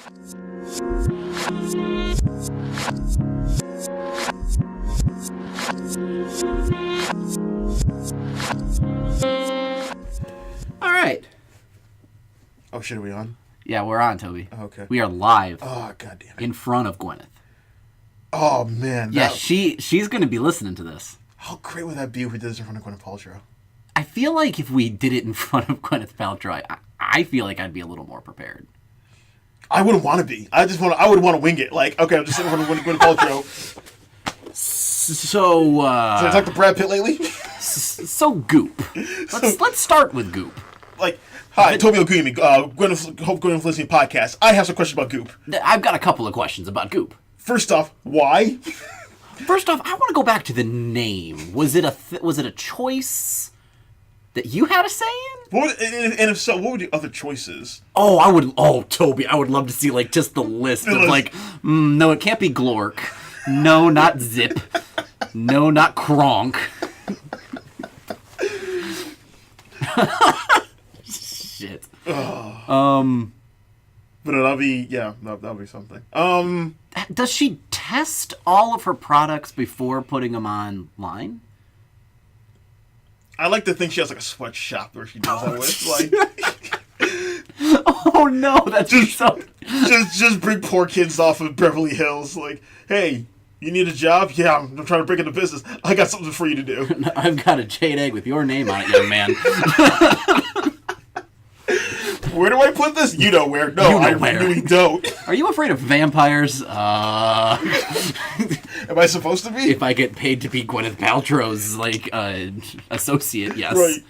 All right. Oh shit, are we on? Yeah, we're on, Toby. Okay. We are live. Oh god damn it. In front of Gwyneth. Oh man. Yeah, she's going to be listening to this. How great would that be if we did this in front of Gwyneth Paltrow? I feel like if we did it in front of Gwyneth Paltrow, I feel like I'd be a little more prepared. I wouldn't want to be. I would want to wing it. Like, okay, I'm just sitting in front of Gwyneth Paltrow. So, Did I talk to Brad Pitt lately? So Goop. Let's start with Goop. Like, hi, Tobi Ogunyemi, Gwyneth listening podcast. I have some questions about Goop. I've got a couple of questions about Goop. First off, why? First off, I want to go back to the name. Was it a choice that you had a say in? And if so, what were the other choices? Oh, Toby, I would love to see, like, just the list of, like, no, it can't be Glork. No, not Zip. No, not Kronk. Shit. But that'll be something. Does she test all of her products before putting them online? I like to think she has like a sweatshop where she does that with. Like, oh no, that's just bring poor kids off of Beverly Hills. Like, hey, you need a job? Yeah, I'm trying to break into business. I got something for you to do. I've got a Jade egg with your name on it, young man. Where do I put this? You know where. No, I really don't. Are you afraid of vampires? Am I supposed to be? If I get paid to be Gwyneth Paltrow's, like, associate, yes. Right.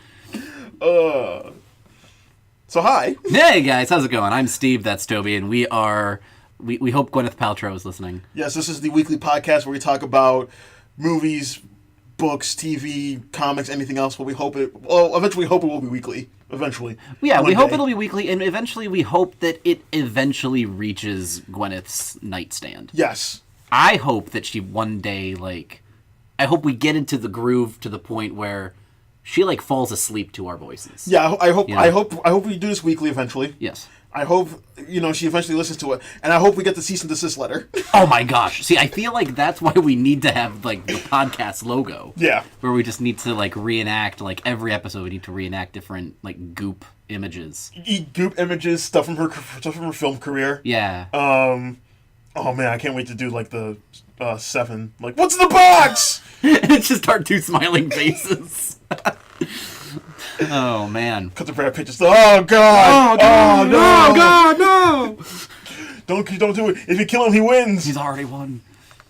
So hi. Hey, guys. How's it going? I'm Steve. That's Toby. And we hope Gwyneth Paltrow is listening. Yes, this is the weekly podcast where we talk about movies, books, TV, comics, anything else. But eventually we hope it will be weekly. Eventually. Yeah, we hope it'll be weekly, and eventually we hope that it eventually reaches Gwyneth's nightstand. Yes. I hope that she one day, like, I hope we get into the groove to the point where she, like, falls asleep to our voices. Yeah, I hope we do this weekly eventually. Yes. I hope, she eventually listens to it. And I hope we get the cease and desist letter. Oh, my gosh. See, I feel like that's why we need to have, like, the podcast logo. Yeah. Where we just need to, like, reenact, like, every episode we need to reenact different, like, Goop images. Goop images, stuff from her film career. Yeah. Oh, man, I can't wait to do, like, the 7. Like, what's in the box? And it's just our 2 smiling faces. Oh, man. Cut the Brad Pitt just, oh, God! Oh, no! Oh, God, no! Don't do it. If you kill him, he wins. He's already won.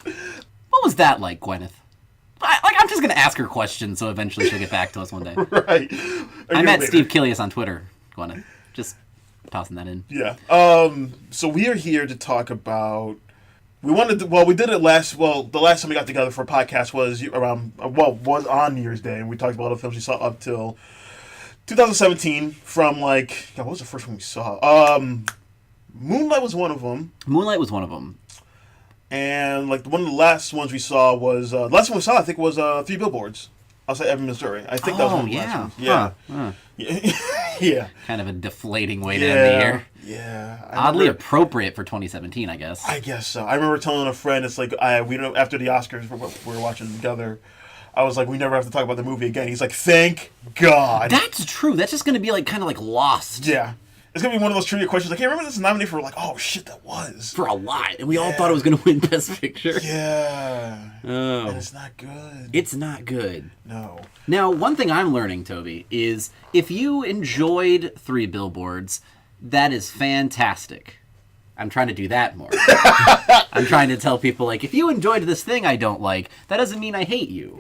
What was that like, Gwyneth? I'm just going to ask her questions, so eventually she'll get back to us one day. Right. I met Steve Killius on Twitter, Gwyneth. Just tossing that in. Yeah. So we are here to talk about... the last time we got together for a podcast was on New Year's Day, and we talked about all the films we saw up till 2017 from, like... God, what was the first one we saw? Moonlight was one of them. And, like, one of the last ones we saw was... the last one we saw, I think, was 3 Billboards outside Ebbing, Missouri. I think that was one of the last ones. Yeah. Huh. Yeah. Kind of a deflating way to end the year. Yeah. Oddly appropriate for 2017, I guess. I guess so. I remember telling a friend, it's like, after the Oscars we were watching together, I was like, we never have to talk about the movie again. He's like, thank God. That's true. That's just going to be like kind of like Lost. Yeah. It's going to be one of those trivia questions. Like, hey, remember this is nominated for, like, oh, shit, that was. For a lot. And we all thought it was going to win Best Picture. Yeah. Oh. And it's not good. It's not good. No. Now, one thing I'm learning, Toby, is if you enjoyed 3 Billboards, that is fantastic. I'm trying to do that more. I'm trying to tell people, like, if you enjoyed this thing I don't like, that doesn't mean I hate you.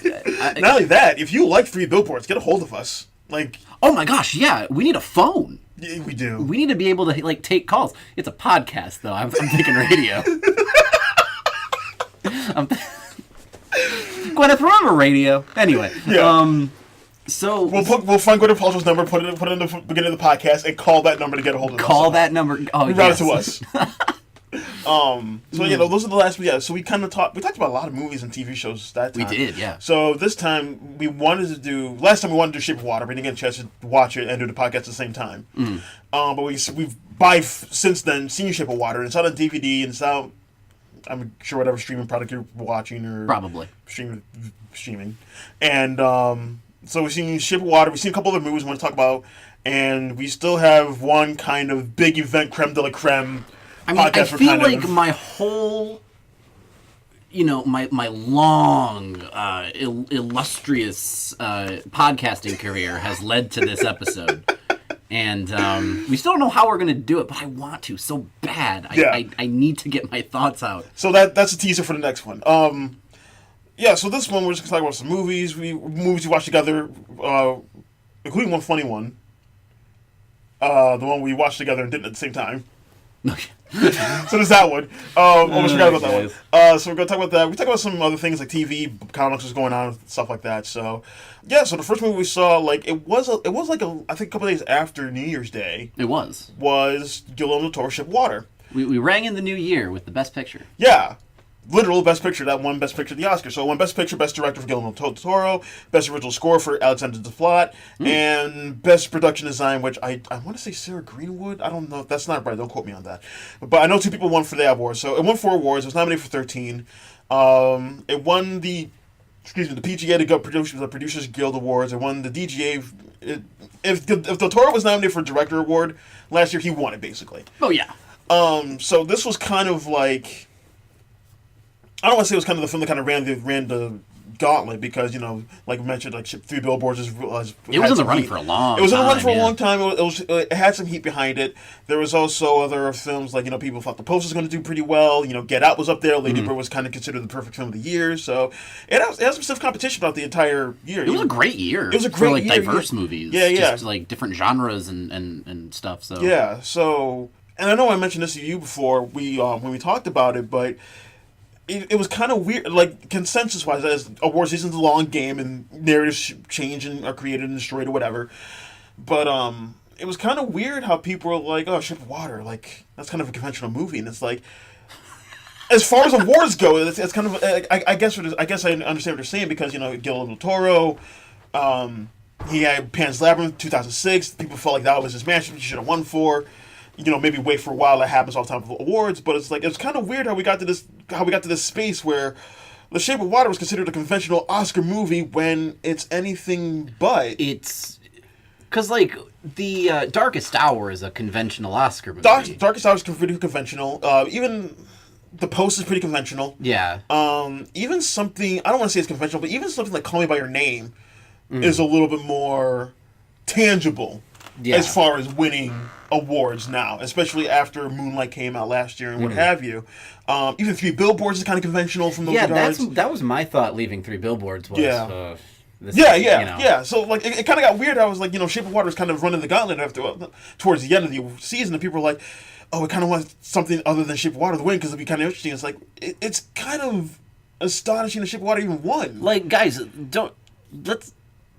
Not only that, if you like 3 Billboards, get a hold of us. Like, oh my gosh, yeah, we need a phone. Yeah, we do. We need to be able to, like, take calls. It's a podcast, though. I'm thinking radio. Gwyneth, remember radio? Anyway. Yeah. So we'll find Gwyneth Paltrow's number, put it in the beginning of the podcast, and call that number to get a hold of us. Call that number. Oh, route it to us. So yeah, those are the last. Yeah, so we kind of talked about a lot of movies and TV shows that time. We did, yeah. So this time we wanted to do. Last time we wanted to do Shape of Water, but we didn't get a chance to watch it and do the podcast at the same time. But we've since then seen Shape of Water, and it's out on DVD, and it's out. I'm sure whatever streaming product you're watching or probably streaming, and so we've seen Shape of Water. We've seen a couple other movies we want to talk about, and we still have one kind of big event, creme de la creme. I feel like my whole, my long, illustrious podcasting career has led to this episode. And we still don't know how we're going to do it, but I want to so bad. I need to get my thoughts out. So that's a teaser for the next one. So this one we're just going to talk about some movies. Movies we watched together, including one funny one. The one we watched together and did at the same time. Okay. So there's that one. Almost forgot about that one. So we're going to talk about that. We talk about some other things like TV, comics, what's going on, stuff like that. So, yeah. So the first movie we saw, it was like I think a couple days after New Year's Day. It was Guillermo del Toro, Shape of Water. We rang in the new year with the Best Picture. Yeah. Literal Best Picture, that won Best Picture at the Oscars. So it won Best Picture, Best Director for Guillermo del Toro, Best Original Score for Alexander Desplat, and Best Production Design, which I want to say Sarah Greenwood. I don't know. That's not right. Don't quote me on that. But I know 2 people won for the awards. So it won 4 awards. It was nominated for 13. It won the PGA, the Producers Guild Awards. It won the DGA. If Del Toro was nominated for Director Award last year, he won it, basically. Oh, yeah. So this was kind of like... I don't want to say it was kind of the film that kind of ran the gauntlet because, like we mentioned, like 3 Billboards it was in the running for a long time. It was in the run for a long time. It had some heat behind it. There was also other films like, people thought The Post was going to do pretty well. Get Out was up there. Lady Bird was kind of considered the perfect film of the year. So it had some stiff competition about the entire year. It was a great year. It was a great year. Diverse movies. Yeah. Just like different genres and stuff. So yeah. So, and I know I mentioned this to you before when we talked about it, but it was kind of weird, like consensus-wise, as award season's a long game and narratives change and are created and destroyed or whatever. But it was kind of weird how people were like, "Oh, Shape of Water, like that's kind of a conventional movie," and it's like, as far as awards go, it's kind of I guess I understand what you're saying because Guillermo del Toro, he had Pan's Labyrinth 2006. People felt like that was his masterpiece. He should have won for. Maybe wait for a while. That happens all the time with awards, but it's kind of weird how we got to this space where The Shape of Water was considered a conventional Oscar movie when it's anything but. It's because the Darkest Hour is a conventional Oscar movie. Darkest Hour is pretty conventional. Even The Post is pretty conventional. Yeah. Even something I don't want to say it's conventional, but even something like Call Me by Your Name is a little bit more tangible. Yeah. As far as winning awards now, especially after Moonlight came out last year and what have you. Even 3 Billboards is kind of conventional from those regards. That was my thought leaving 3 Billboards was... Yeah. Yeah. So, it kind of got weird. I was like, Shape of Water was kind of running the gauntlet towards the end of the season, and people were like, oh, we kind of want something other than Shape of Water to win because it'd be kind of interesting. It's like, it's kind of astonishing that Shape of Water even won. Guys,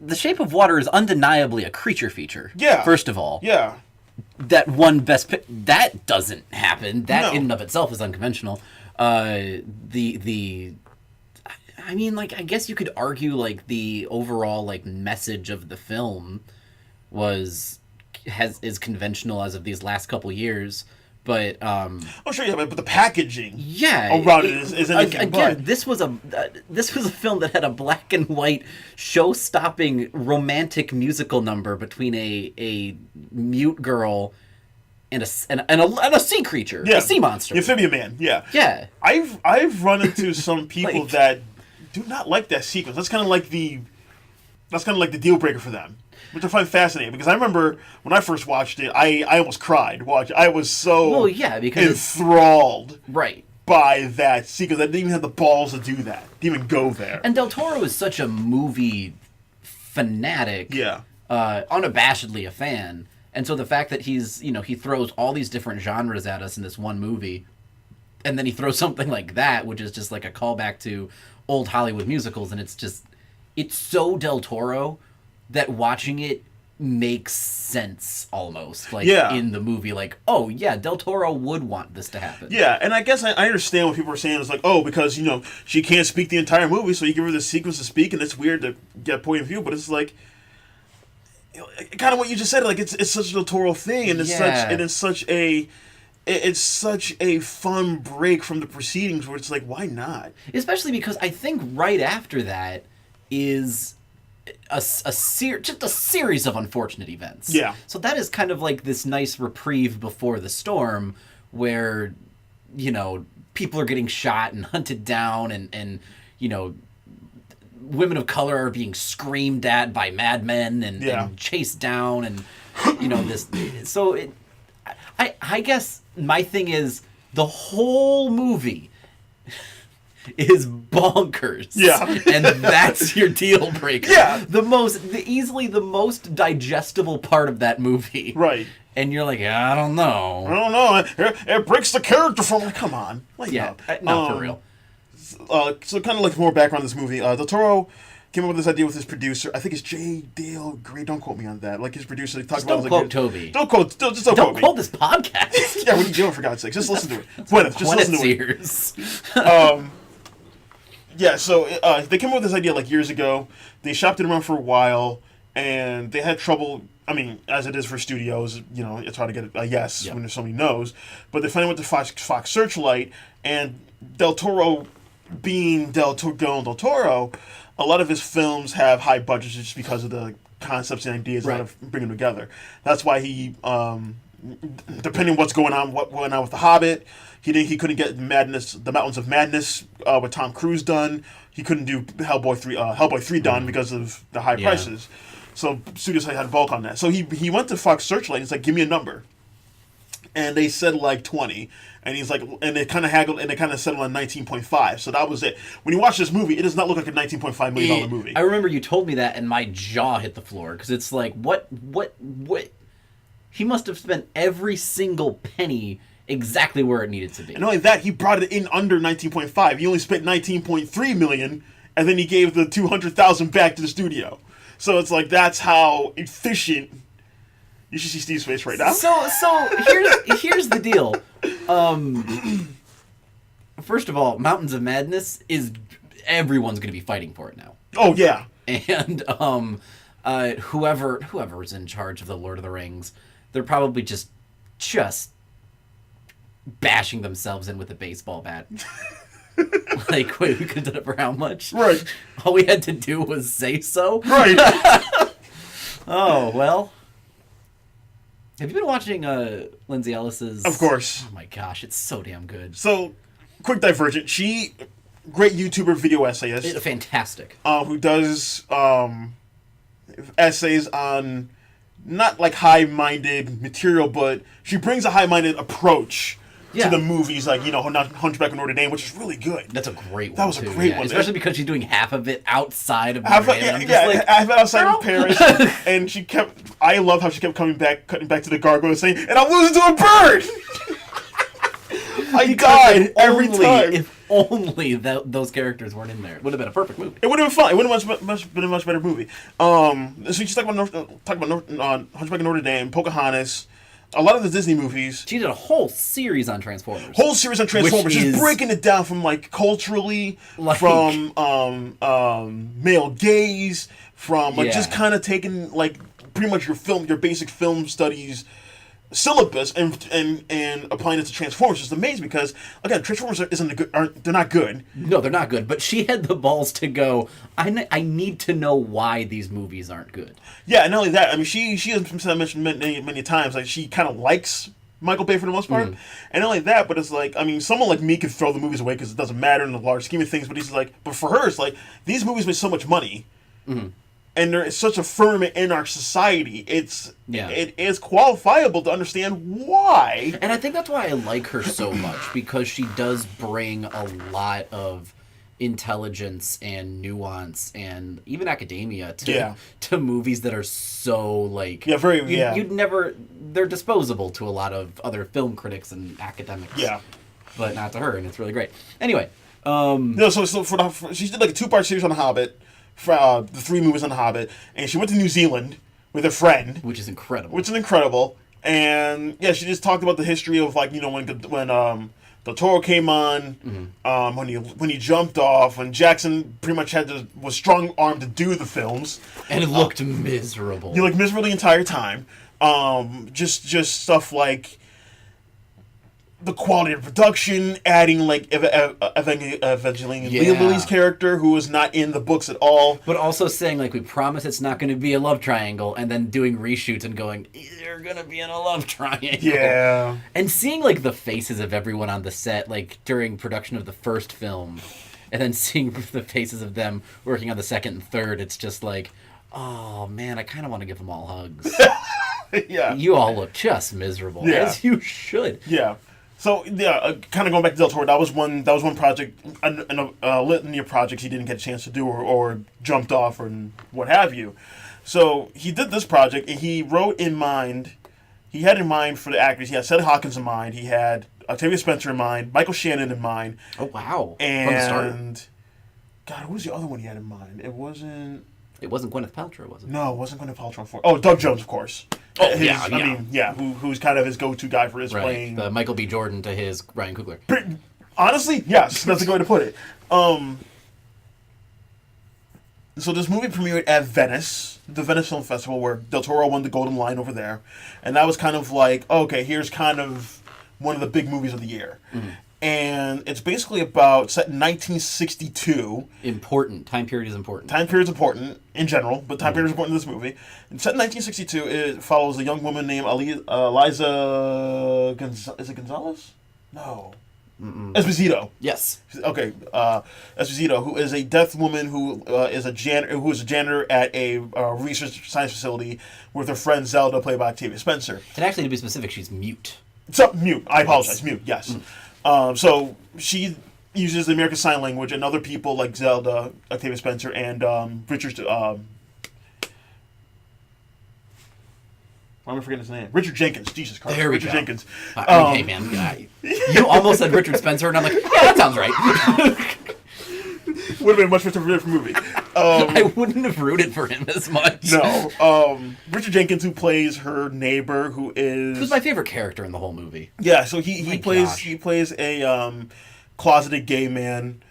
The Shape of Water is undeniably a creature feature. Yeah. First of all. Yeah. That one that doesn't happen. That in and of itself is unconventional. I guess you could argue the overall message of the film is conventional as of these last couple years. But but the packaging around it is anything again, but. this was a film that had a black and white show-stopping romantic musical number between a mute girl and a sea creature, a sea monster, the amphibian man. Yeah. I've run into some people that do not like that sequence. That's kind of like the deal breaker for them. Which I find fascinating because I remember when I first watched it, I almost cried watching. I was so enthralled by that sequence. I didn't even have the balls to do that. Didn't even go there. And Del Toro is such a movie fanatic, unabashedly a fan. And so the fact that he throws all these different genres at us in this one movie, and then he throws something like that, which is just like a callback to old Hollywood musicals, and it's so Del Toro that watching it makes sense almost, like, Yeah. in the movie. Like, oh, yeah, Del Toro would want this to happen. Yeah, and I guess I understand what people are saying. It's like, oh, because, she can't speak the entire movie, so you give her the sequence to speak, and it's weird to get a point of view, but it's like, kind of what you just said, like, it's such a Del Toro thing, and it's such a fun break from the proceedings where it's like, why not? Especially because I think right after that is just a series of unfortunate events. Yeah. So that is kind of like this nice reprieve before the storm where, people are getting shot and hunted down and women of color are being screamed at by madmen and chased down and, this. So I guess my thing is the whole movie is bonkers. Yeah. And that's your deal breaker. Yeah. Easily the most digestible part of that movie. Right. And you're like, I don't know. It breaks the character from... Like, come on. Yeah. No, for real. So kind of like more background on this movie. Del Toro came up with this idea with his producer. I think it's Jade. Gray. Don't quote me on that. Like his producer, he talked about. Don't quote Toby. Don't quote. Just don't quote me. Don't quote this podcast. Yeah, what are you doing, for God's sake? Just listen to it. Gwyneth, just listen to it. Yeah, so they came up with this idea like years ago. They shopped it around for a while, and they had trouble. I mean, as it is for studios, it's hard to get a yes when there's so many no's. But they finally went to Fox Searchlight, and Del Toro, being Del Toro, a lot of his films have high budgets just because of the concepts and ideas out of bringing them together. That's why he, depending on what went on with The Hobbit, he couldn't get The Mountains of Madness with Tom Cruise done. He couldn't do Hellboy 3 done because of the high prices. So studios had to bulk on that. So he went to Fox Searchlight and he's like, give me a number. And they said like 20. And he's like, and they kind of haggled, and they kind of settled on 19.5. So that was it. When you watch this movie, it does not look like a $19.5 million movie. I remember you told me that, and my jaw hit the floor because it's like, what? He must have spent every single penny exactly where it needed to be. And not only that, he brought it in under 19.5. He only spent 19.3 million, and then he gave the 200,000 back to the studio. So it's like, that's how efficient. You should see Steve's face right now. So here's the deal. First of all, Mountains of Madness is everyone's going to be fighting for it now. Oh yeah. And whoever's in charge of the Lord of the Rings, they're probably just bashing themselves in with a baseball bat. Like, wait, we could have done it for how much? Right. All we had to do was say so. Right. Oh well. Have you been watching Lindsay Ellis's? Of course. Oh my gosh, it's so damn good. So, quick divergent. She, great YouTuber, video essayist. Fantastic. Who does essays on not like high-minded material, but she brings a high-minded approach to the movies, like, Hunchback of Notre Dame, which is really good. That's a great one. That was a great one. Especially because she's doing half of it outside of half of it outside of Paris. And I love how she kept cutting back to the gargoyle saying, and I'm losing to a bird! I died every time. If only those characters weren't in there. It would have been a perfect movie. It would have been fun. It would have been a much better movie. So you just talk about Hunchback of Notre Dame, Pocahontas, a lot of the Disney movies. She did a whole series on Transformers. Just breaking it down from like culturally, from male gaze, from like just kind of taking like pretty much your basic film studies syllabus and applying it to Transformers. It's amazing because again, Transformers they're not good. No, they're not good. But she had the balls to go, I need to know why these movies aren't good. Yeah, and not only that, I mean, she has mentioned many times, like, she kind of likes Michael Bay for the most part. And not only that, but it's like, I mean, someone like me could throw the movies away because it doesn't matter in the large scheme of things, but but for her, it's like, these movies make so much money. And there is such a firmament in our society. It is qualifiable to understand why. And I think that's why I like her so much, because she does bring a lot of intelligence and nuance and even academia to movies that are so like you'd never, they're disposable to a lot of other film critics and academics, but not to her, and it's really great. Anyway, she did like a 2-part series on The Hobbit, for the 3 movies on The Hobbit, and she went to New Zealand with a friend, which is incredible. Which is incredible. And yeah, she just talked about the history of like, you know, when the Toro came on, when he jumped off, when Jackson pretty much was strong armed to do the films, and it looked miserable. He looked miserable the entire time. Just stuff like the quality of production, adding like Evangeline Lilly's character, who was not in the books at all. But also saying, like, we promise it's not going to be a love triangle, and then doing reshoots and going, you're going to be in a love triangle. Yeah. And seeing, like, the faces of everyone on the set, like, during production of the first film, and then seeing the faces of them working on the second and third, it's just like, oh, man, I kind of want to give them all hugs. Yeah. You all look just miserable, as you should. Yeah. So yeah, kind of going back to Del Toro, that was one project, a litany of projects he didn't get a chance to do or jumped off or what have you. So he did this project, and he had in mind for the actors, he had Sally Hawkins in mind, he had Octavia Spencer in mind, Michael Shannon in mind. Oh wow! And God, who was the other one he had in mind? It wasn't Gwyneth Paltrow, was it? No, it wasn't Gwyneth Paltrow. Oh, Doug Jones, of course. Oh, who's kind of his go-to guy for his playing. The Michael B. Jordan to his Ryan Coogler. Honestly, yes, that's a good way to put it. So this movie premiered at Venice, the Venice Film Festival, where Del Toro won the Golden Lion over there. And that was kind of like, okay, here's kind of one of the big movies of the year. Mm-hmm. And it's basically set in 1962. Important. Time period is important. Time period is important in general, but time period is important in this movie. It's set in 1962. It follows a young woman named Eliza Gonzalez? No. Mm-mm. Esposito. Yes. Okay. Esposito, who is a deaf woman who is a janitor at a research science facility with her friend Zelda, played by Octavia Spencer. And actually, to be specific, she's mute. Mute. I apologize. Mute. Yes. Mm. So she uses the American Sign Language, and other people like Zelda, Octavia Spencer, and Richard. Why am I forgetting his name? Richard Jenkins. Jesus Christ. There we Richard go. Jenkins. Hey, man. You almost said Richard Spencer, and I'm like, yeah, that sounds right. Would have been a much different movie. I wouldn't have rooted for him as much. No. Richard Jenkins, who plays her neighbor, who's my favorite character in the whole movie. Yeah, so he plays a closeted gay man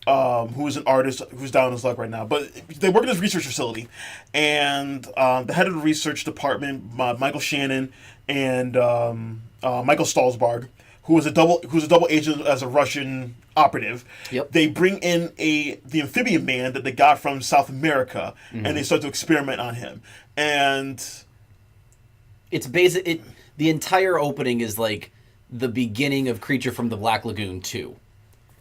who is an artist who's down on his luck right now. But they work in this research facility, and the head of the research department, Michael Shannon, and Michael Stalsberg, who's a double agent as a Russian operative. Yep. They bring in the amphibian man that they got from South America, mm-hmm. and they start to experiment on him. And it's basic. The entire opening is like the beginning of Creature from the Black Lagoon 2,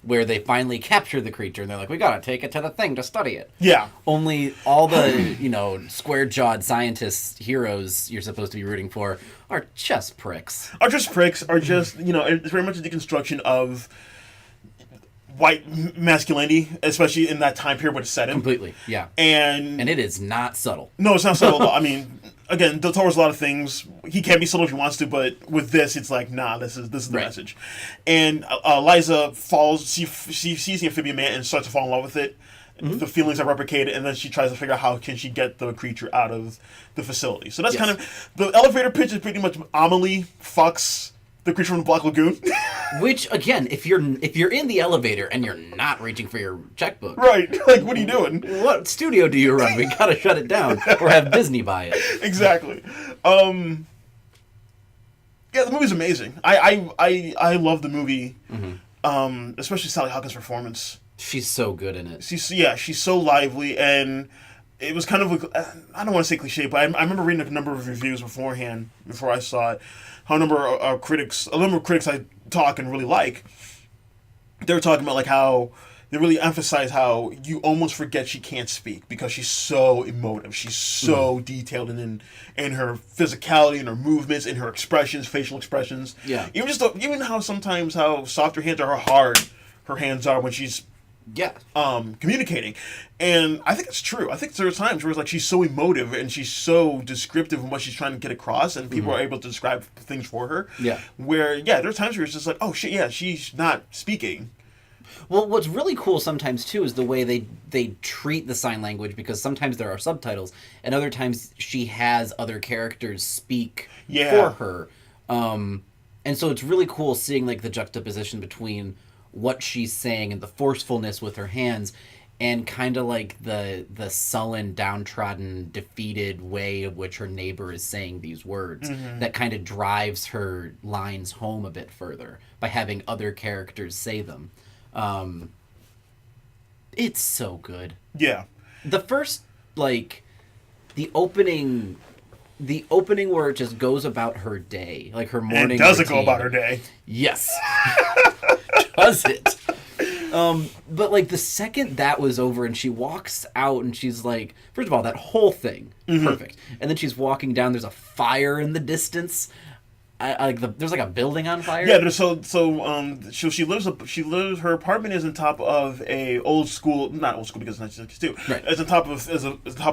where they finally capture the creature, and they're like, we gotta take it to the thing to study it. Yeah. Only all the, square-jawed scientists, heroes you're supposed to be rooting for are just pricks. It's very much a deconstruction of white masculinity, especially in that time period when it's set in. Completely, yeah. And it is not subtle. No, it's not subtle at all. I mean, again, Del Toro's a lot of things. He can be subtle if he wants to, but with this, it's like, nah, this is the message. And Eliza she sees the amphibian man and starts to fall in love with it. Mm-hmm. The feelings are replicated, and then she tries to figure out how can she get the creature out of the facility. So that's kind of the elevator pitch is pretty much Amelie fucks the Creature from the Black Lagoon. Which, again, if you're in the elevator and you're not reaching for your checkbook, right? Like, what are you doing? What studio do you run? We gotta shut it down or have Disney buy it. Exactly. Yeah, the movie's amazing. I love the movie. Mm-hmm. Especially Sally Hawkins' performance. She's so good in it. She's so lively, and it was kind of I don't want to say cliche, but I remember reading a number of reviews before I saw it. How a number of critics I talk and really like, they were talking about like how they really emphasize how you almost forget she can't speak because she's so emotive. She's so detailed in her physicality, in her movements, in her expressions, facial expressions. Yeah. Even how sometimes how soft her hands are, how hard her hands are when she's communicating. And I think it's true. I think there are times where it's like she's so emotive and she's so descriptive of what she's trying to get across, and people are able to describe things for her. Yeah. Where there are times where it's just like, oh shit, yeah, she's not speaking, Well, what's really cool sometimes too is the way they treat the sign language, because sometimes there are subtitles and other times she has other characters speak for her. And so it's really cool seeing like the juxtaposition between what she's saying and the forcefulness with her hands and kind of like the sullen, downtrodden, defeated way of which her neighbor is saying these words that kind of drives her lines home a bit further by having other characters say them. It's so good. Yeah. The first, like, the opening where it just goes about her day, like her morning. And does routine. it go about her day? Yes. Does it? But like the second that was over and she walks out and she's like, first of all, that whole thing, perfect. And then she's walking down. There's a fire in the distance. There's like a building on fire. Yeah, she lives. Her apartment is on top of a not old school because it's 1962. Right. It's on top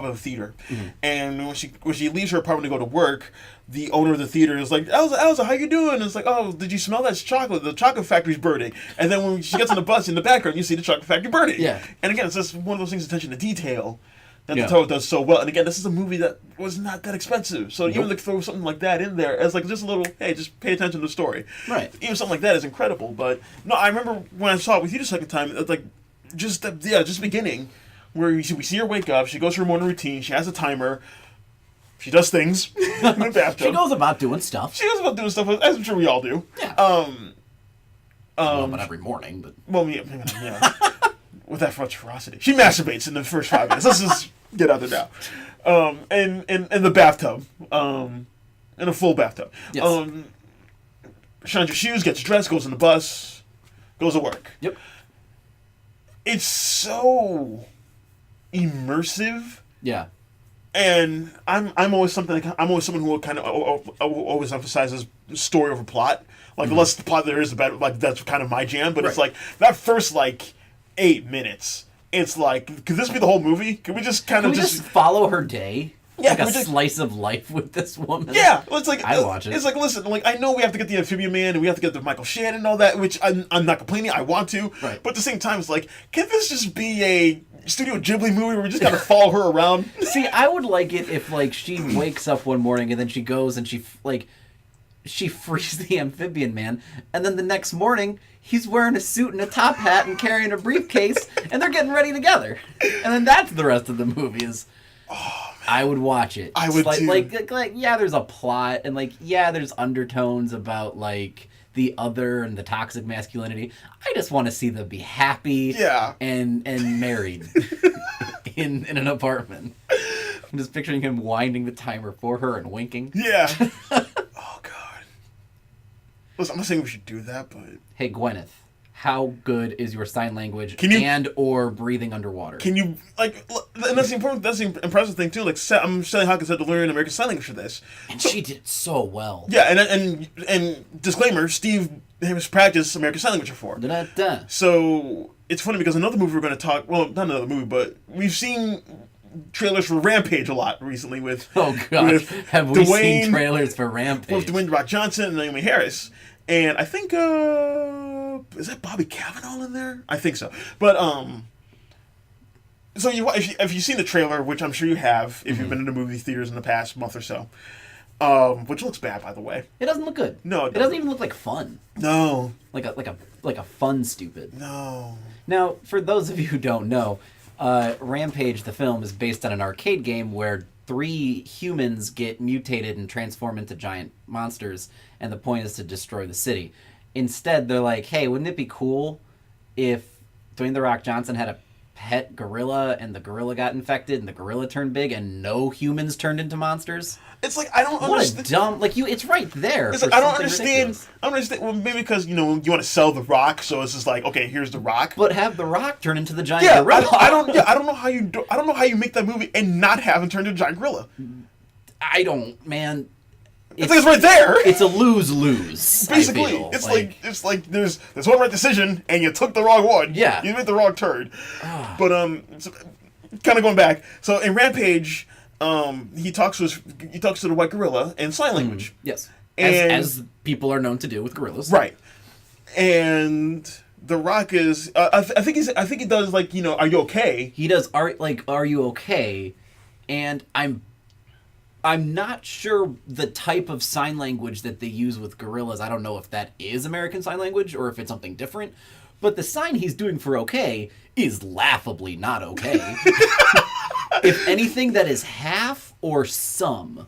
of a theater, and when she leaves her apartment to go to work, the owner of the theater is like, Elsa, how you doing? And it's like, oh, did you smell that chocolate? The chocolate factory's burning. And then when she gets on the bus in the background, you see the chocolate factory burning. Yeah. And again, it's just one of those things, attention to detail. That the Toro does so well. And again, this is a movie that was not that expensive. So even to throw something like that in there as like just a little, hey, just pay attention to the story. Right. Even something like that is incredible. But no, I remember when I saw it with you the second time, it's like just the beginning where we see her wake up, she goes through her morning routine, she has a timer, she does things in the bathtub. She goes about doing stuff. As I'm sure we all do. Yeah. Not every morning, but well, yeah. With that much ferocity, she masturbates in the first 5 minutes. Let's just get out there now. In the bathtub, in a full bathtub. Yes. Shines her shoes, gets dressed, goes on the bus, goes to work. Yep. It's so immersive. Yeah. And I'm always someone who kind of always emphasizes story over plot. Like the less the plot there is, the better. Like that's kind of my jam. But it's like that first 8 minutes. It's like, could this be the whole movie? Could we just kind of just follow her day? Yeah, like a slice of life with this woman. Yeah, well, it's like I watch it. It's like, listen, like I know we have to get the Amphibian Man and we have to get the Michael Shannon and all that, which I'm not complaining. I want to, right? But at the same time, it's like, can this just be a Studio Ghibli movie where we just kind of follow her around? See, I would like it if she wakes up one morning and then she goes and she frees the Amphibian Man, and then the next morning he's wearing a suit and a top hat and carrying a briefcase, and they're getting ready together, and then that's the rest of the movie. I would watch it. I would too. Like yeah, there's a plot and there's undertones about the other and the toxic masculinity. I just want to see them be happy, and married in an apartment. I'm just picturing him winding the timer for her and winking. Yeah. Oh God. Listen, I'm not saying we should do that, but hey, Gwyneth, how good is your sign language or breathing underwater? Can you and that's the important. That's the impressive thing too. Like I'm Sally Hawkins had to learn American Sign Language for this, and she did it so well. Yeah, and disclaimer: Steve has practiced American Sign Language before. Da-da-da. So it's funny because another movie we're going to talk. Well, not another movie, but we've seen trailers for Rampage a lot recently with. Oh God, have we seen trailers for Rampage with Dwayne Rock Johnson and Naomi Harris? And I think is that Bobby Cannavale in there? I think so. But so if you've seen the trailer, which I'm sure you have, if you've been into movie theaters in the past month or so, which looks bad by the way. It doesn't look good. No, it doesn't even look like fun. No, like a fun stupid. No. Now, for those of you who don't know, Rampage the film is based on an arcade game where 3 humans get mutated and transform into giant monsters, and the point is to destroy the city. Instead, they're like, hey, wouldn't it be cool if Dwayne "The Rock" Johnson had a pet gorilla and the gorilla got infected and the gorilla turned big and no humans turned into monsters? It's like, I don't understand. What a dumb... it's right there. It's like, I don't understand. Ridiculous. I don't understand. Well, maybe because, you want to sell The Rock, so it's just like, okay, here's The Rock. But have The Rock turn into the giant gorilla. I don't know how you make that movie and not have him turn into a giant gorilla. I don't, man. It's right there. It's a lose-lose. Basically, it's like there's one right decision, and you took the wrong one. Yeah, you made the wrong turn. But so, kind of going back. So in Rampage, he talks to the white gorilla in sign language. Yes, as people are known to do with gorillas. Right, and The Rock is. I think he does like Are you okay? He does Are you okay? And I'm not sure the type of sign language that they use with gorillas. I don't know if that is American Sign Language or if it's something different. But the sign he's doing for okay is laughably not okay. If anything, that is half or some.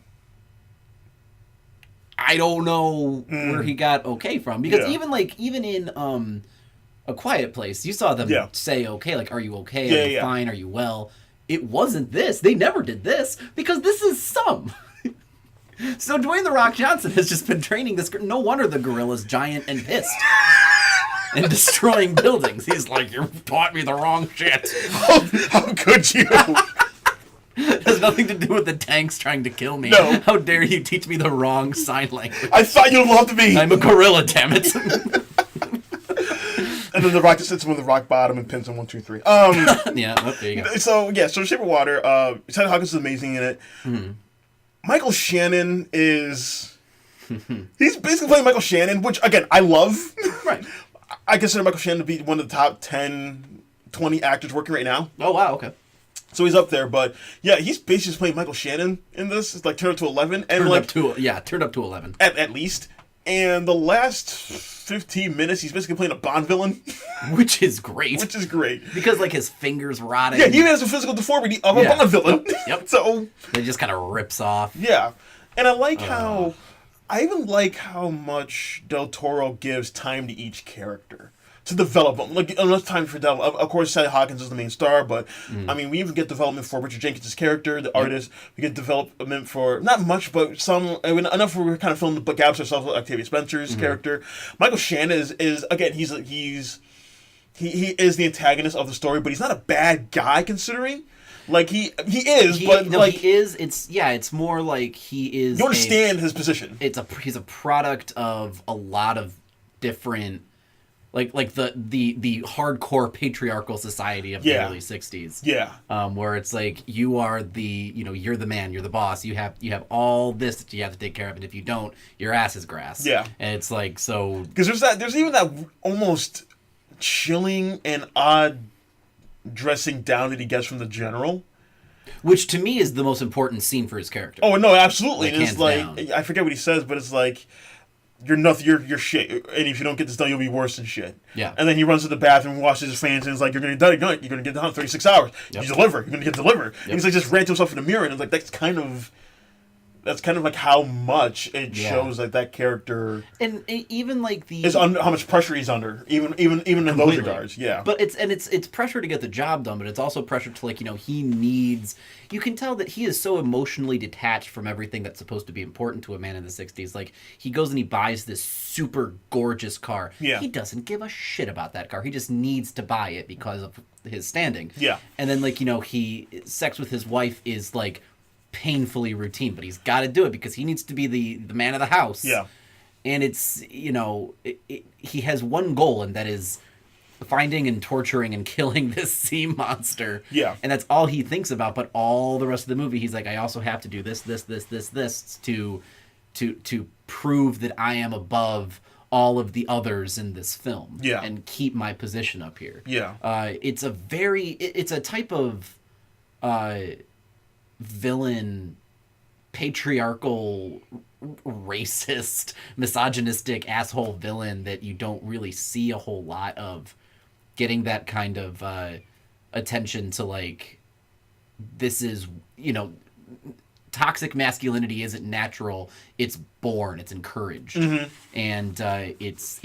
I don't know where he got okay from. Because even in A Quiet Place, you saw them say okay, like, are you okay? Are you fine? Are you well? It wasn't this. They never did this because this is some. So Dwayne "The Rock" Johnson has just been training this. No wonder the gorilla's giant and pissed. And destroying buildings. He's like, you taught me the wrong shit. How could you? It has nothing to do with the tanks trying to kill me. No. How dare you teach me the wrong sign language? I thought you loved me. I'm a gorilla, damn it. And then the Rock just hits him with the rock bottom and pins him 1, 2, 3. Yeah, there you go. So Shape of Water. Sally Hawkins is amazing in it. Mm-hmm. Michael Shannon is. He's basically playing Michael Shannon, which again I love. Right. I consider Michael Shannon to be one of the top 10, 20 actors working right now. Oh, wow, okay. So he's up there, but yeah, he's basically just playing Michael Shannon in this. It's like turned up to 11. And turned up to 11. At least. And the last 15 minutes, he's basically playing a Bond villain. Which is great. Because like his fingers rotting. Yeah, he even has a physical deformity of a Bond villain. Yep. So it just kind of rips off. Yeah. And I like how... I even like how much Del Toro gives time to each character to develop them. Like, enough time for development. Of course, Sally Hawkins is the main star, but I mean, we even get development for Richard Jenkins' character, the artist. We get development for not much, but some. I mean, enough where we're kind of filling the gaps ourselves with Octavia Spencer's character. Michael Shannon is again, he is the antagonist of the story, but he's not a bad guy considering. Like he is. It's more like he is. You understand his position. He's a product of a lot of different, like the hardcore patriarchal society of the early '60s. Yeah. Where it's like you are you're the man, you're the boss. You have all this that you have to take care of, and if you don't, your ass is grass. Yeah. And it's like so because there's even that almost chilling and odd dressing down that he gets from the general, which to me is the most important scene for his character. Oh no, absolutely. Like, it's like I forget what he says, but it's like you're nothing, you're shit, and if you don't get this done, you'll be worse than shit. Yeah. And then he runs to the bathroom, washes his hands, and it's like you're gonna get done. You're gonna get done in 36 hours. Yep. You're gonna get delivered. And he's like just ran to himself in the mirror, and it's like that's kind of like how much it shows like that character, and even like how much pressure he's under, even in those regards. Yeah, but it's pressure to get the job done, but it's also pressure to he needs. You can tell that he is so emotionally detached from everything that's supposed to be important to a man in the '60s. Like he goes and he buys this super gorgeous car. Yeah, he doesn't give a shit about that car. He just needs to buy it because of his standing. Yeah, and then he sex with his wife is like painfully routine, but he's got to do it because he needs to be the man of the house. Yeah, and it's he has one goal, and that is finding and torturing and killing this sea monster. Yeah, and that's all he thinks about. But all the rest of the movie, he's like, I also have to do this to prove that I am above all of the others in this film. Yeah, and keep my position up here. Yeah, it's a type of villain, patriarchal, racist, misogynistic asshole villain that you don't really see a whole lot of getting that kind of attention to like this is toxic masculinity isn't natural, it's born, it's encouraged. And it's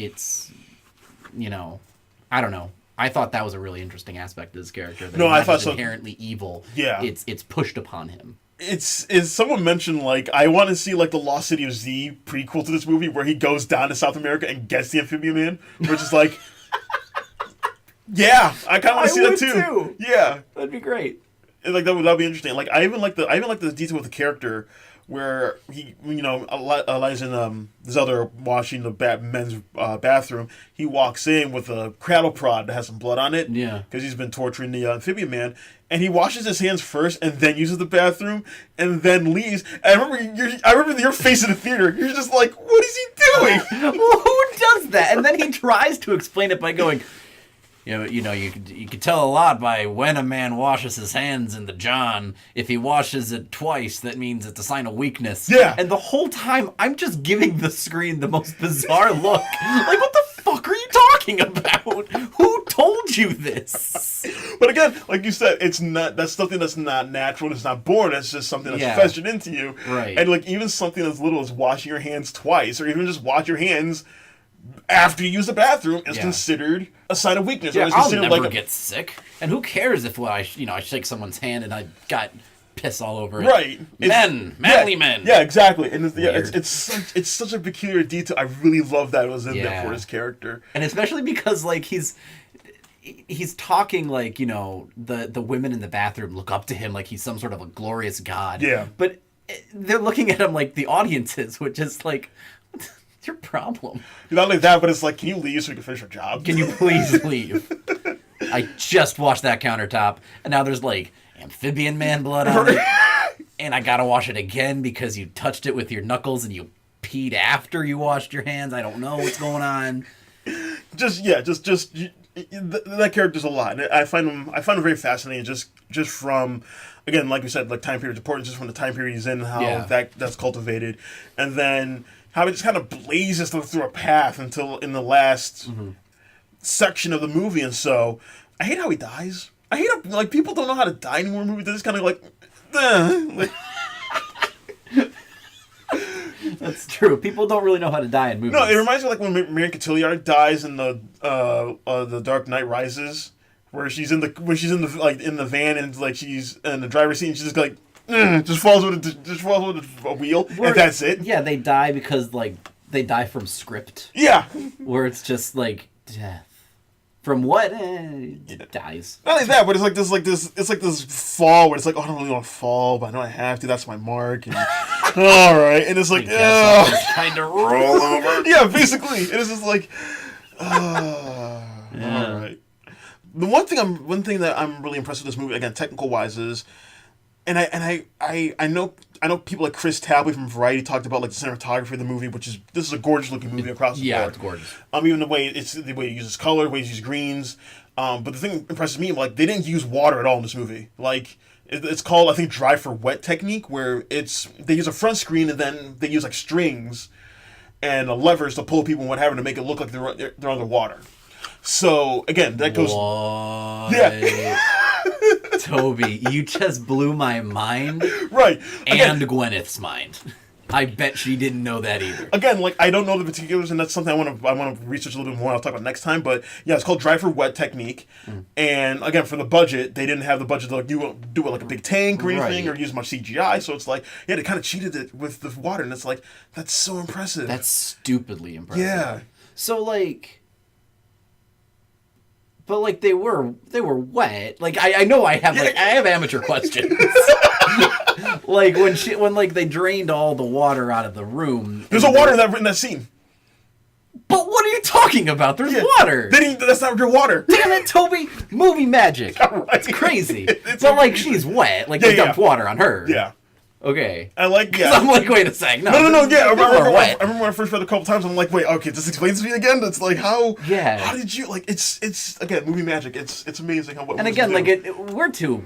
I don't know. I thought that was a really interesting aspect of his character. That I thought so. Inherently evil. Yeah, it's pushed upon him. Is someone mentioned like I want to see like the Lost City of Z prequel to this movie where he goes down to South America and gets the amphibian man, which is like, yeah, I kind of want to see that too. Yeah, that'd be great. Like that'd be interesting. Like I even like the detail with the character where he, Eli's in this other washing the men's bathroom. He walks in with a cradle prod that has some blood on it. Yeah, because he's been torturing the amphibian man, and he washes his hands first and then uses the bathroom and then leaves. And I remember your face in the theater. You're just like, what is he doing? Well, who does that? And then he tries to explain it by going, You could tell a lot by when a man washes his hands in the John. If he washes it twice, that means it's a sign of weakness. Yeah. And the whole time, I'm just giving the screen the most bizarre look. Like, what the fuck are you talking about? Who told you this? But again, like you said, that's something that's not natural. It's not born. It's just something that's festered into you. Right. And like even something as little as washing your hands twice, or even just wash your hands after you use the bathroom, is considered a sign of weakness. Yeah, or is I'll considered never get sick. And who cares if I shake someone's hand and I got piss all over it? Right. Manly men. Yeah, exactly. And it's such a peculiar detail. I really love that it was in there for his character. And especially because like he's talking like, the women in the bathroom look up to him like he's some sort of a glorious god. Yeah. But they're looking at him like the audience is, which is like, what's your problem? Not like that, but it's like, can you leave so we can finish our job? Can you please leave? I just washed that countertop, and now there's like amphibian man blood on it, and I gotta wash it again because you touched it with your knuckles and you peed after you washed your hands. I don't know what's going on. That character's a lot. I find him very fascinating. Just from, again, like we said, like time period's important. Just from the time period he's in, how that's cultivated, and then how it just kind of blazes through a path until in the last section of the movie. And so, I hate how he dies. I hate how, like, people don't know how to die anymore in movies. They're just kind of like. That's true. People don't really know how to die in movies. No, it reminds me of like when Marion Cotillard dies in the Dark Knight Rises, where she's in the van and like she's in the driver's seat and she's just like just falls with a wheel and that's it. Yeah, they die because like they die from script. Yeah, where it's just like death. From what? Dies. Not like that, but it's like this fall where it's like, oh, I don't really want to fall, but I know I have to. That's my mark. And, all right, and it's like, just kind of roll over. Yeah, basically, it is just like, all right. The one thing that I'm really impressed with this movie, again, technical wise, is, and I know people like Chris Tabley from Variety talked about like the cinematography of the movie, this is a gorgeous looking movie across the board. Yeah, it's gorgeous. Even the way it uses color, the way it uses greens. But the thing that impresses me, like, they didn't use water at all in this movie. Like, it's called, I think, dry for wet technique, where they use a front screen and then they use like strings and levers to pull people and what have you to make it look like they're underwater. So again, that goes. What? Yeah. Toby, you just blew my mind. Right. And Gwyneth's mind. I bet she didn't know that either. Again, like, I don't know the particulars, and that's something I want to research a little bit more. I'll talk about next time. But yeah, it's called dry for wet technique. And again, for the budget, they didn't have the budget to like do it like a big tank or anything, or use much CGI. So it's like, yeah, they kind of cheated it with the water, and it's like, that's so impressive. That's stupidly impressive. Yeah. So like. But like they were wet. Like I know I have amateur questions. Like when they drained all the water out of the room. There's no water in that scene. But what are you talking about? There's water. That's not real water. Damn it, Toby! Movie magic. Right. It's crazy. But like she's wet. Like they dumped water on her. Yeah. Okay. I'm like, wait a sec. No. Yeah, I remember when I first read it a couple times. I'm like, wait, okay, this explains to me again. It's like how did you like? It's again movie magic. It's amazing how. And again, like we're two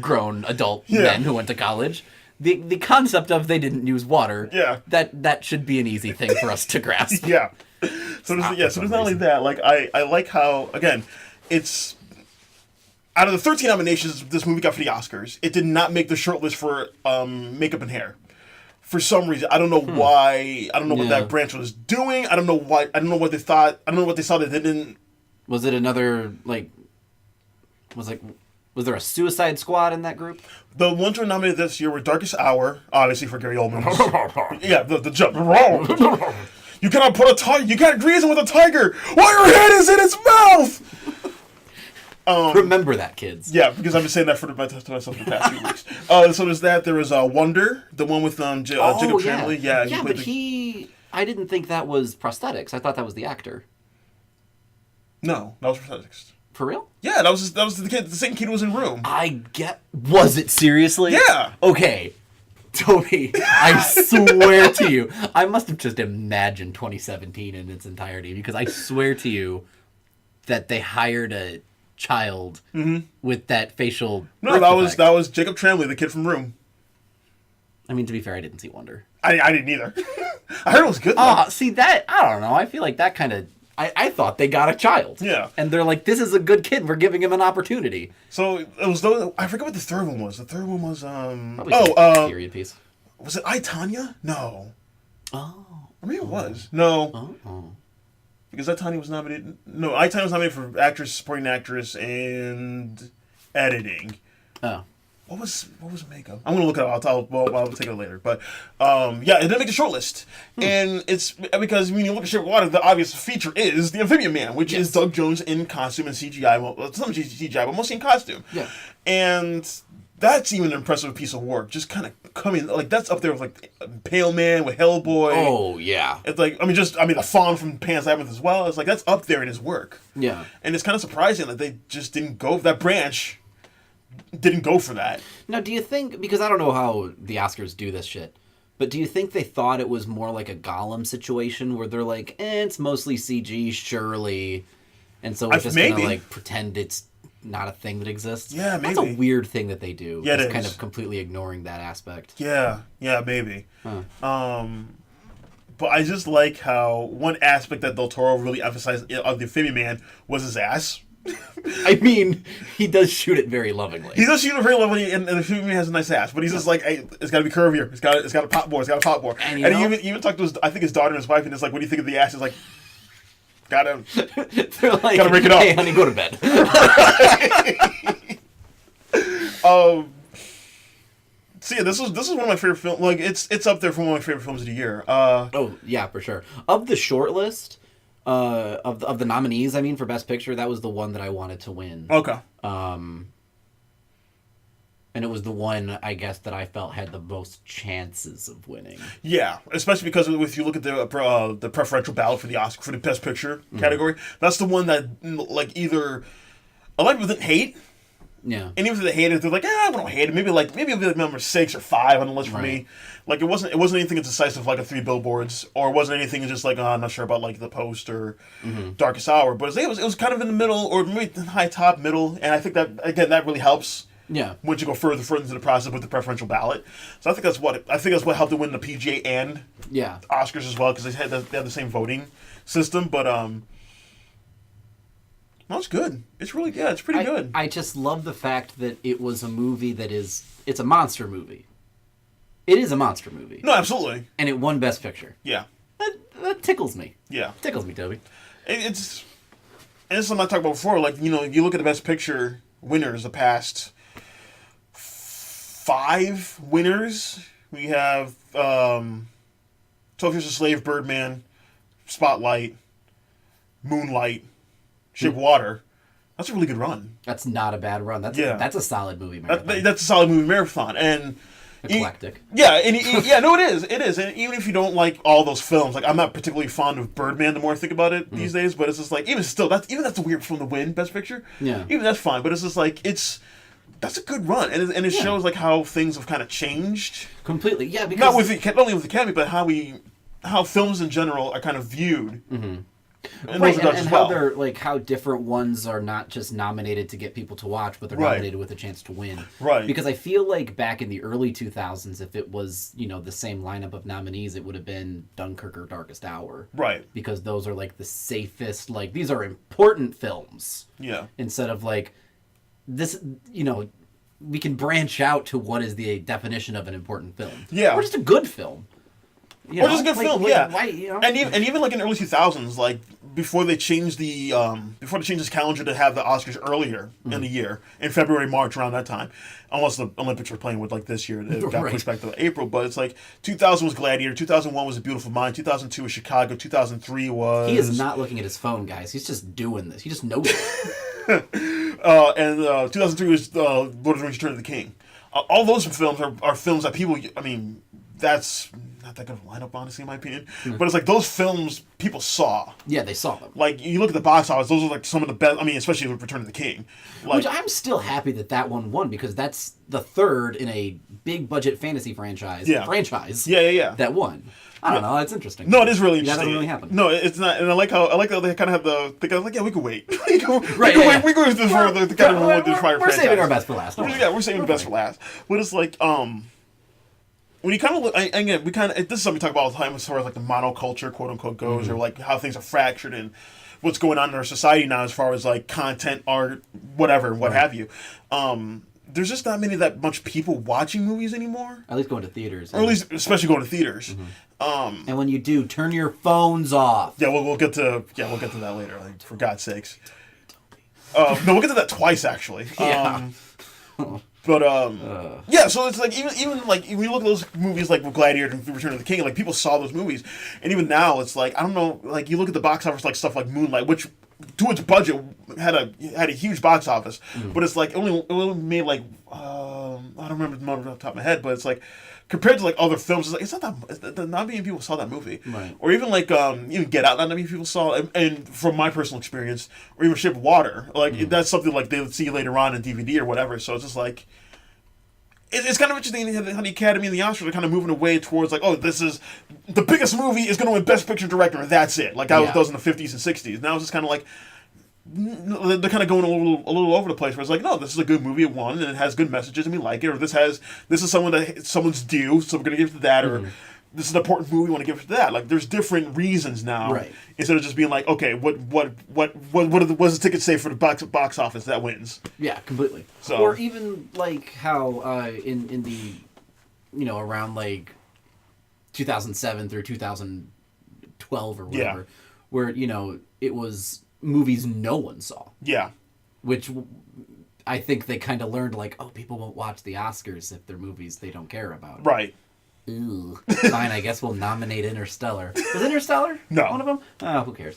grown adult men who went to college. The concept of they didn't use water. Yeah. That should be an easy thing for us to grasp. Yeah. So there's not only that. Like I like how again, it's. Out of the 13 nominations this movie got for the Oscars, it did not make the shortlist for makeup and hair. For some reason, I don't know why. I don't know what that branch was doing. I don't know why. I don't know what they thought. I don't know what they saw that they didn't. Was it another like? Was there a Suicide Squad in that group? The ones who were nominated this year were Darkest Hour, obviously for Gary Oldman. Yeah, the jump. You cannot put a tiger. You can't reason with a tiger while your head is in its mouth. Remember that, kids. Yeah, because I've been saying that to myself for the past few weeks. So there's that. There was Wonder, the one with Jacob Tremblay. Yeah, but I didn't think that was prosthetics. I thought that was the actor. No, that was prosthetics. For real? Yeah, that was the kid. The same kid who was in Room. Was it seriously? Yeah. Okay. Toby, I swear to you, I must have just imagined 2017 in its entirety because I swear to you, that they hired a child with that facial. No, that was Jacob Tremblay, the kid from Room. I mean, to be fair, I didn't see Wonder. I didn't either. I heard it was good. See that? I don't know. I feel like that kind of. I thought they got a child. Yeah. And they're like, this is a good kid. We're giving him an opportunity. So it was those. I forget what the third one was. The third one was period piece. Was it I, Tonya? No. Oh. Or maybe it was. No. Oh. Because I, Tonya was nominated. No, I, Tonya was nominated for actress, supporting actress, and editing. Oh. What was makeup? I'm gonna look it up. I'll take it later. But yeah, it didn't make the shortlist, and it's because when you look at Shape of Water, the obvious feature is the Amphibian Man, which is Doug Jones in costume and CGI. Well, some CGI, but mostly in costume. Yeah, and that's even an impressive piece of work. Just kind of coming like that's up there with like Pale Man with Hellboy. Oh yeah, it's like the Fawn from Pan's Labyrinth as well. It's like that's up there in his work. Yeah, and it's kind of surprising that they just didn't go that branch. Didn't go for that. Now, do you think, because I don't know how the Oscars do this shit, but do you think they thought it was more like a Gollum situation where they're like, it's mostly CG, surely, and so we're just going to like pretend it's not a thing that exists? Yeah, maybe. That's a weird thing that they do. Yeah, just kind of completely ignoring that aspect. Yeah, maybe. Huh. But I just like how one aspect that Del Toro really emphasized of the Amphibian Man was his ass. I mean, he does shoot it very lovingly. He does shoot it very lovingly, and the Amphibian Man has a nice ass. But he's just like, hey, it's got to be curvier. It's got a pop more. It's got a pop more. And he even talked to his daughter and his wife, and it's like, what do you think of the ass? He's like, gotta, they're like, gotta break it up. Hey, honey, go to bed. So yeah, this is one of my favorite films. Like it's up there for one of my favorite films of the year. Oh yeah, for sure. Of the short list. Of the nominees, I mean, for Best Picture, that was the one that I wanted to win. Okay. And it was the one, I guess, that I felt had the most chances of winning. Yeah, especially because if you look at the preferential ballot for the Oscar for the Best Picture category, that's the one that like either a lot of people didn't hate. Yeah. And even if they hated it, they're like, I don't hate it. Maybe it'll be like number 6 or 5 on the list for me. Like it wasn't anything as decisive like a 3 Billboards, or it wasn't anything just like I'm not sure about like The Post or Darkest Hour. But it was kind of in the middle, or maybe high top middle, and I think that again that really helps. Yeah. Once you go further into the process with the preferential ballot, so I think that's what helped to win the PGA and Oscars as well, because they had the same voting system. But no, it's good. It's really good. It's pretty good. I just love the fact that it was a movie it's a monster movie. It is a monster movie. No, absolutely. And it won Best Picture. Yeah. That tickles me. Yeah. Tickles me, Toby. And this is something I talked about before. Like, you look at the Best Picture winners, the past 5 winners. We have 12 Years a Slave, Birdman, Spotlight, Moonlight, Shape of Water. That's a really good run. That's not a bad run. That's a solid movie marathon. That's a solid movie marathon. And eclectic. No, it is. It is. And even if you don't like all those films, like I'm not particularly fond of Birdman the more I think about it these days, but it's just like that's a weird film to win Best Picture. Yeah. Even that's fine, but it's just like that's a good run, and it shows like how things have kind of changed completely. Yeah, because not only with the Academy, but how films in general are kind of viewed. Mm-hmm. And how they're like how different ones are not just nominated to get people to watch, but they're nominated with a chance to win. Right. Because I feel like back in the early 2000s, if it was the same lineup of nominees, it would have been Dunkirk or Darkest Hour. Right. Because those are like the safest. Like these are important films. Yeah. Instead of like this, we can branch out to what is the definition of an important film. Yeah. Or just a good film. Or just a good film, yeah. Why, And even like in the early 2000s, like before they changed this calendar to have the Oscars earlier in the year, in February, March, around that time, unless the Olympics were playing with like this year, it got pushed back to April. But it's like 2000 was Gladiator, 2001 was A Beautiful Mind, 2002 was Chicago, 2003 was. He is not looking at his phone, guys. He's just doing this. He just knows it. And 2003 was Lord of the Rings: Return of the King. All those films are films that people, that's not that good of a lineup, honestly, in my opinion. But it's like those films people saw. Yeah, they saw them. Like, you look at the box office, those are like some of the best. I mean, especially with Return of the King. Like, Which I'm still happy that one won, because that's the third in a big budget fantasy franchise. Yeah. Yeah. That won. I don't know. It's interesting. No, it is really interesting. That doesn't really happen. No, it's not. And I like how they kind of have they kind of like, yeah, we can wait. We can Yeah. wait. We go with this for the kind of this fire We're franchise. saving our best for last. We're saving the best for last. But it's like when you kind of look, again, this is something we talk about all the time as far as like the monoculture, quote unquote, goes, or like how things are fractured and what's going on in our society now as far as like content, art, whatever, what have you. There's just not that much people watching movies anymore. At least going to theaters. Or at least, especially going to theaters. And when you do, turn your phones off. Yeah, we'll get to that later. Like, for God's sakes. No, we'll get to that twice actually. Yeah. But yeah, so it's like even like when you look at those movies like Gladiator and Return of the King, like people saw those movies, and even now it's like I don't know, like you look at the box office, like stuff like Moonlight, which to its budget had a huge box office, but it's like it only made like I don't remember the number off the top of my head, but it's like compared to like other films, it's like not many people saw that movie, right? Or or even like even Get Out, not many people saw, and from my personal experience, or even Shape of Water, like that's something like they would see later on in DVD or whatever. So it's just like. It's kind of interesting how the Academy and the Oscars are kind of moving away towards like, oh, this is the biggest movie is going to win Best Picture Director, and that's it. Like that was in the 50s and 60s. Now it's just kind of like they're kind of going a little over the place. Where it's like, no, this is a good movie, it won, and it has good messages, and we like it. Or this is someone's due, so we're going to give it to that. Or this is an important movie, we want to give it to that. Like there's different reasons now, right? Instead of just being like, okay, what does the ticket say for the box office that wins? Yeah, completely. So, or even like how in the around like 2007 through 2012 or whatever, where it was movies no one saw. Yeah. Which I think they kind of learned like, oh, people won't watch the Oscars if they're movies they don't care about. Right. Ooh. Fine, I guess we'll nominate Interstellar. Was Interstellar no one of them? Oh, who cares?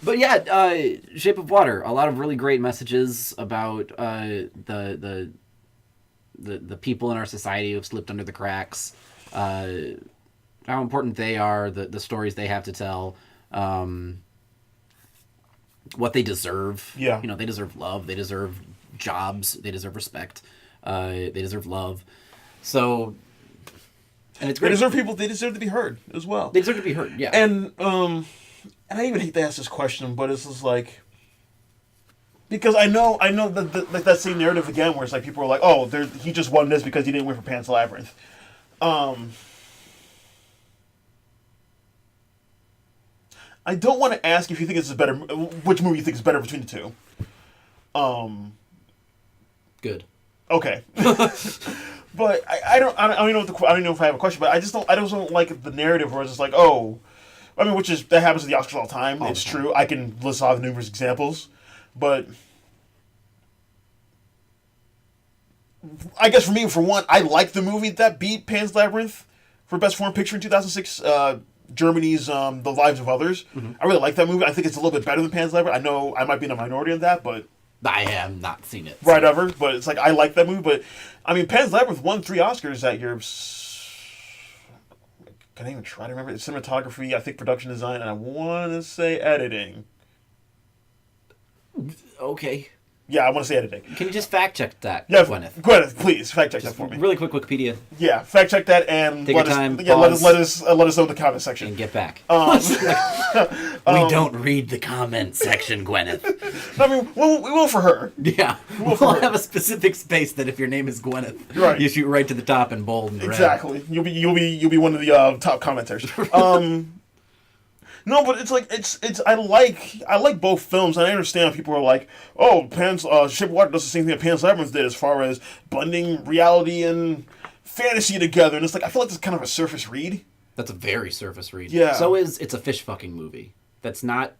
But yeah, Shape of Water. A lot of really great messages about the people in our society who've slipped under the cracks. How important they are, the stories they have to tell, what they deserve. Yeah. They deserve love. They deserve jobs. They deserve respect. They deserve love. So, and it's great. They deserve to be heard as well. They deserve to be heard, yeah. And I even hate to ask this question, but it's just like, because I know that same narrative again, where it's like people are like, oh, he just won this because he didn't win for Pan's Labyrinth. I don't want to ask if you think it's better, which movie you think is better between the two. Good. Okay. But I don't know if I have a question, but I just don't like the narrative where it's just like, oh, I mean, that happens at the Oscars all the time. It's true. I can list off numerous examples, but I guess for me, for one, I like the movie that beat Pan's Labyrinth for Best Foreign Picture in 2006. Germany's The Lives of Others. I really like that movie. I think it's a little bit better than Pan's Labyrinth. I know I might be in a minority on that, but I have not seen it. Right ever, but it's like I like that movie. But I mean, Pan's Labyrinth won 3 Oscars that year. Can I even try to remember? Cinematography, I think production design, and I want to say editing. Okay. Yeah, I want to say editing. Can you just fact check that, yeah, Gwyneth? Please fact check that for me. Really quick Wikipedia. Yeah, fact check that and take let your time. us. Yeah, let us know in the comment section and get back. We don't read the comment section, Gwyneth. I mean, we will for her. Yeah, we'll have a specific space that if your name is Gwyneth, right, you shoot right to the top in bold and red. Exactly. You'll be one of the top commenters. No, but it's like I like both films, and I understand people are like, oh, Shape of Water does the same thing that Pan's Labyrinth did as far as blending reality and fantasy together, and it's like I feel like it's kind of a surface read. That's a very surface read. Yeah. So it's a fish fucking movie. That's not.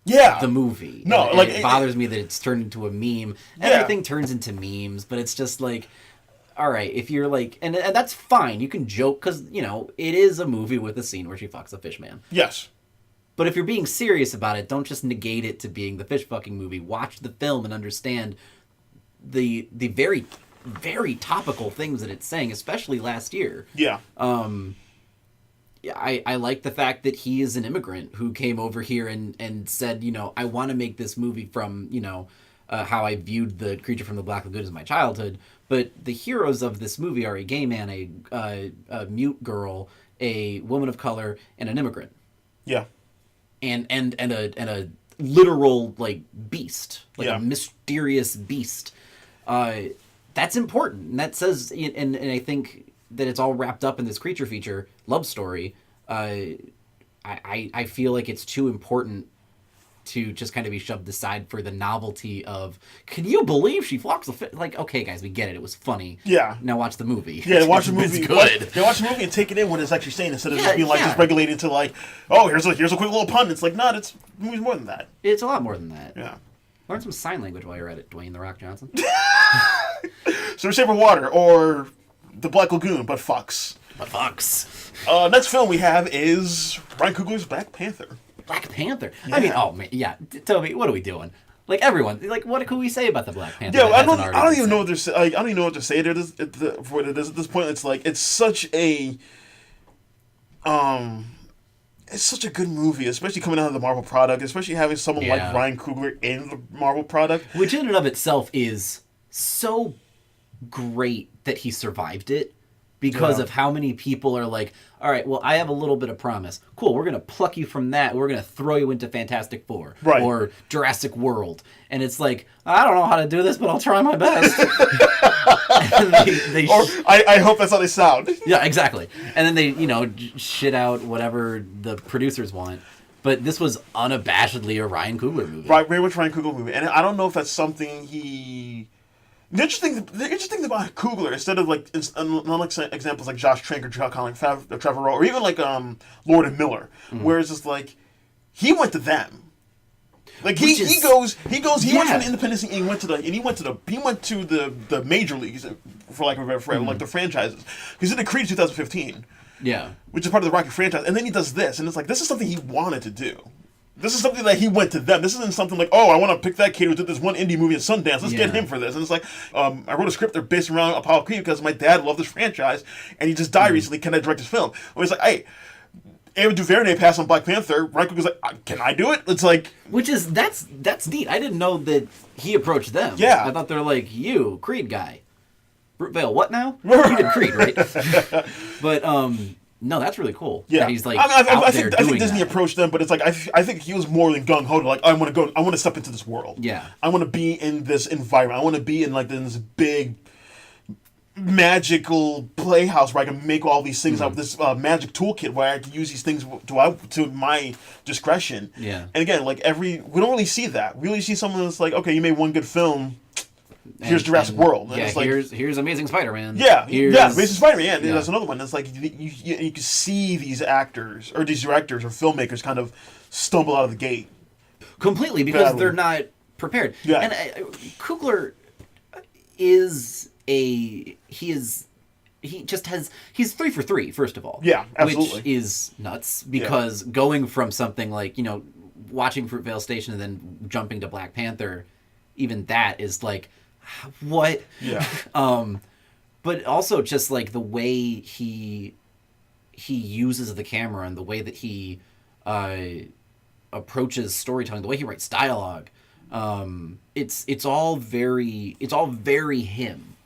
Yeah. The movie. No, and like it bothers me that it's turned into a meme. Yeah. Everything turns into memes, but it's just like, all right, if you're like, and that's fine. You can joke because it is a movie with a scene where she fucks a fish man. Yes. But if you're being serious about it, don't just negate it to being the fish fucking movie. Watch the film and understand the very very topical things that it's saying, especially last year. Yeah. I like the fact that he is an immigrant who came over here and said, I want to make this movie from, how I viewed the Creature from the Black Lagoon as my childhood. But the heroes of this movie are a gay man, a mute girl, a woman of color, and an immigrant. Yeah. And a literal, like, beast. Like a mysterious beast. That's important. And that says, and I think that it's all wrapped up in this creature feature love story. I feel like it's too important to just kind of be shoved aside for the novelty of, can you believe she flocks like, okay, guys, we get it. It was funny. Yeah. Now watch the movie. Yeah, watch the movie. It's good. Watch the movie and take it in what it's actually saying instead of just being like just regulated to like, oh, here's a quick little pun. It's like, no, the movie's more than that. It's a lot more than that. Yeah. Learn some sign language while you're at it, Dwayne "The Rock" Johnson. So Shape of Water or The Black Lagoon, but fucks. But fucks. Next film we have is Ryan Coogler's Black Panther. Black Panther. Yeah. I mean, oh man, yeah. Toby, what are we doing? Like everyone, like what can we say about the Black Panther? Yeah, I don't even know what they're saying. I don't even know what to say. For what it is at this point. It's like it's such a good movie, especially coming out of the Marvel product, especially having someone like Ryan Coogler in the Marvel product, which in and of itself is so great that he survived it. Because of how many people are like, all right, well, I have a little bit of promise. Cool, we're going to pluck you from that. We're going to throw you into Fantastic Four or Jurassic World. And it's like, I don't know how to do this, but I'll try my best. I hope that's how they sound. Yeah, exactly. And then they, shit out whatever the producers want. But this was unabashedly a Ryan Coogler movie. Right, very much Ryan Coogler movie. And I don't know if that's something he... The interesting thing about Coogler, instead of like examples like Josh Trank or Trevor Rowe, or even like Lord and Miller, where it's just like he went to them. Like he went to an independent scene and he went to the major leagues for like the franchises. Because he did Creed 2015. Yeah. Which is part of the Rocky franchise, and then he does this, and it's like this is something he wanted to do. This is something that he went to them. This isn't something like, oh, I want to pick that kid who did this one indie movie at Sundance. Let's get him for this. And it's like, I wrote a script that's based around Apollo Creed because my dad loved this franchise, and he just died recently. Can I direct this film? And it's like, hey, Ava DuVernay passed on Black Panther. Ryan Coogler's like, can I do it? It's like... Which is, that's neat. I didn't know that he approached them. Yeah. I thought they were like, you, Creed guy. Fruitvale, what now? You did Creed, right? But, no, that's really cool. Yeah, he's like I think Disney approached them, but it's like I think he was more than gung ho to like I want to step into this world. Yeah, I want to be in this environment. I want to be in like this big magical playhouse where I can make all these things out of this magic toolkit where I can use these things to my discretion. Yeah, and again, like we don't really see that. We really see someone that's like, okay, you made one good film. Here's Jurassic World. And it's like, here's Amazing Spider-Man. Yeah, Amazing Spider-Man. Yeah. That's another one. It's like you can see these actors or these directors or filmmakers kind of stumble out of the gate completely because they're not prepared. Yeah. And Coogler is he's 3 for 3, first of all. Yeah, absolutely. Which is nuts because going from something like watching Fruitvale Station and then jumping to Black Panther, even that is like. What? Yeah. But also just like the way he uses the camera and the way that he approaches storytelling, the way he writes dialogue. It's all very him.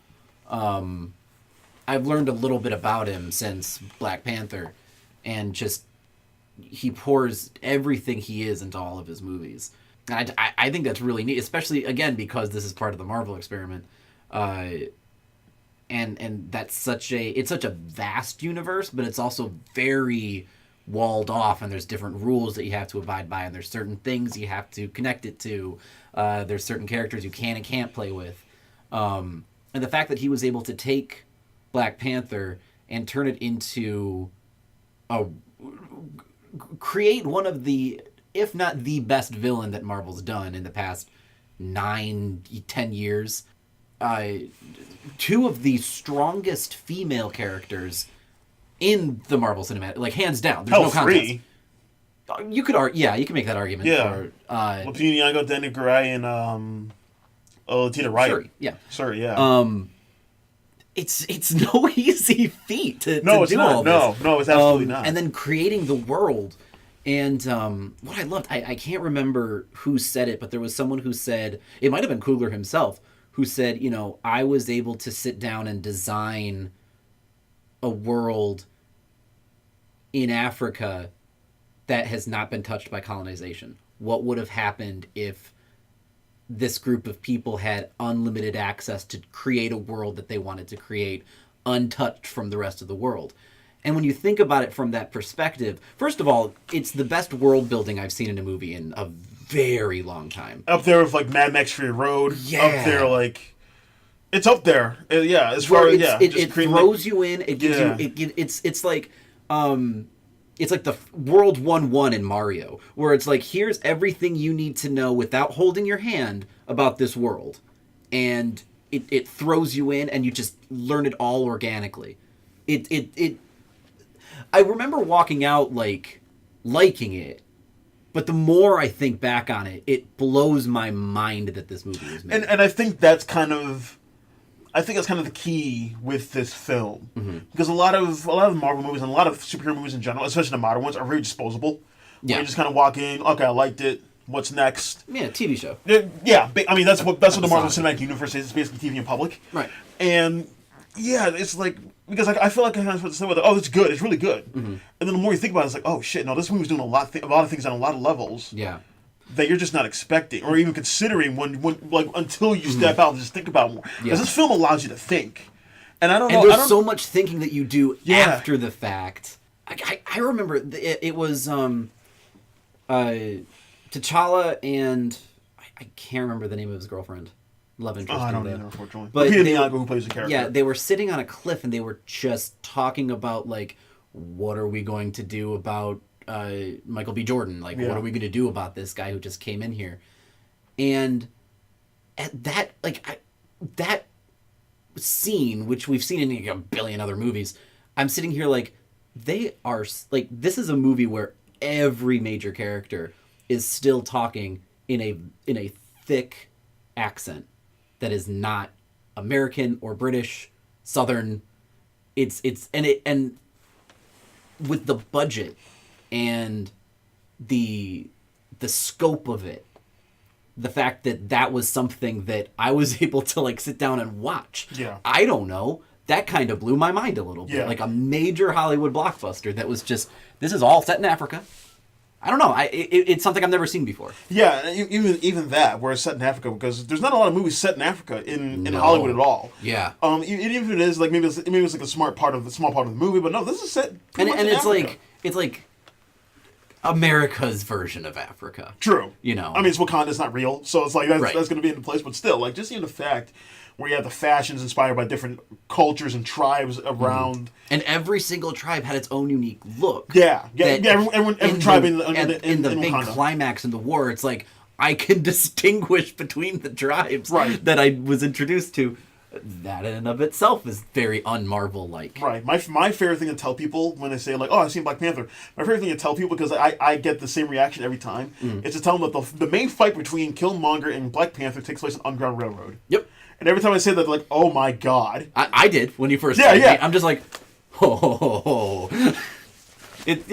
I've learned a little bit about him since Black Panther, and just he pours everything he is into all of his movies. And I think that's really neat, especially, again, because this is part of the Marvel experiment. And that's such a vast universe, but it's also very walled off, and there's different rules that you have to abide by, and there's certain things you have to connect it to. There's certain characters you can and can't play with. And the fact that he was able to take Black Panther and turn it into create one of the... if not the best villain that Marvel's done in the past 9-10 years. 2 of the strongest female characters in the Marvel Cinematic, like hands down. There's no contest. You could make that argument. Yeah. For, Lupita Nyong'o, Danny Garay, and Letitia Wright. Shuri, yeah. Shuri, yeah. it's no easy feat to it's do not. all this. No, it's absolutely not. And then creating the world. And what I loved, I can't remember who said it, but there was someone who said, it might have been Coogler himself, who said, I was able to sit down and design a world in Africa that has not been touched by colonization. What would have happened if this group of people had unlimited access to create a world that they wanted to create, untouched from the rest of the world? And when you think about it from that perspective, first of all, it's the best world building I've seen in a movie in a very long time. Up there with like Mad Max Fury Road. Yeah. Up there, like, it's up there. Yeah, as far as it throws you in. It gives you. It's like the World 1-1 in Mario, where it's like, here's everything you need to know without holding your hand about this world, and it throws you in, and you just learn it all organically. I remember walking out liking it, but the more I think back on it, it blows my mind that this movie was made. And I think that's kind of the key with this film, because a lot of Marvel movies and a lot of superhero movies in general, especially the modern ones, are very disposable. Yeah, you just kind of walk in. Okay, I liked it. What's next? Yeah, TV show. Yeah, I mean that's what the Marvel Cinematic Universe is. It's basically TV in public. Right. And yeah, it's like, because I feel like I kind of supposed to say, oh, it's good, it's really good, and then the more you think about it, it's like, oh shit, no, this movie's doing a lot of things on a lot of levels. Yeah. That you're just not expecting or even considering when like until you step out and just think about more. Because this film allows you to think, and I don't know. And there's so much thinking that you do after the fact. I remember it was T'Challa and I can't remember the name of his girlfriend. Love interest. I don't know, unfortunately. But Who plays the character? Yeah, they were sitting on a cliff and they were just talking about like, what are we going to do about Michael B. Jordan? Like, what are we going to do about this guy who just came in here? And at that, that scene, which we've seen in a billion other movies, I'm sitting here like, they are like, this is a movie where every major character is still talking in a thick accent that is not American or British, Southern. And with the budget and the scope of it, the fact that was something that I was able to like sit down and watch. Yeah. I don't know. That kind of blew my mind a little bit. Yeah. Like a major Hollywood blockbuster that was just, this is all set in Africa. I don't know. It's something I've never seen before. Yeah, even that, where it's set in Africa, because there's not a lot of movies set in Africa in Hollywood at all. Yeah. Even if it is like maybe it's like a small part of the movie, but no, this is set pretty much in it's Africa. it's like America's version of Africa. True. You know. I mean, it's Wakanda, it's not real, so it's like that's Right. going to be in place, but still, like just even the fact where you have the fashions inspired by different cultures and tribes around. And every single tribe had its own unique look. Yeah. Every tribe in the big Wakanda. climax in the war, it's like, I can distinguish between the tribes that I was introduced to. That in and of itself is very un-Marvel-like. Right. My favorite thing to tell people when they say, like, oh, I've seen Black Panther, my favorite thing to tell people, because I get the same reaction every time, is to tell them that the main fight between Killmonger and Black Panther takes place on Underground Railroad. Yep. And every time I say that, they're like, oh my god. I did when you first told me. I'm just like, ho. It's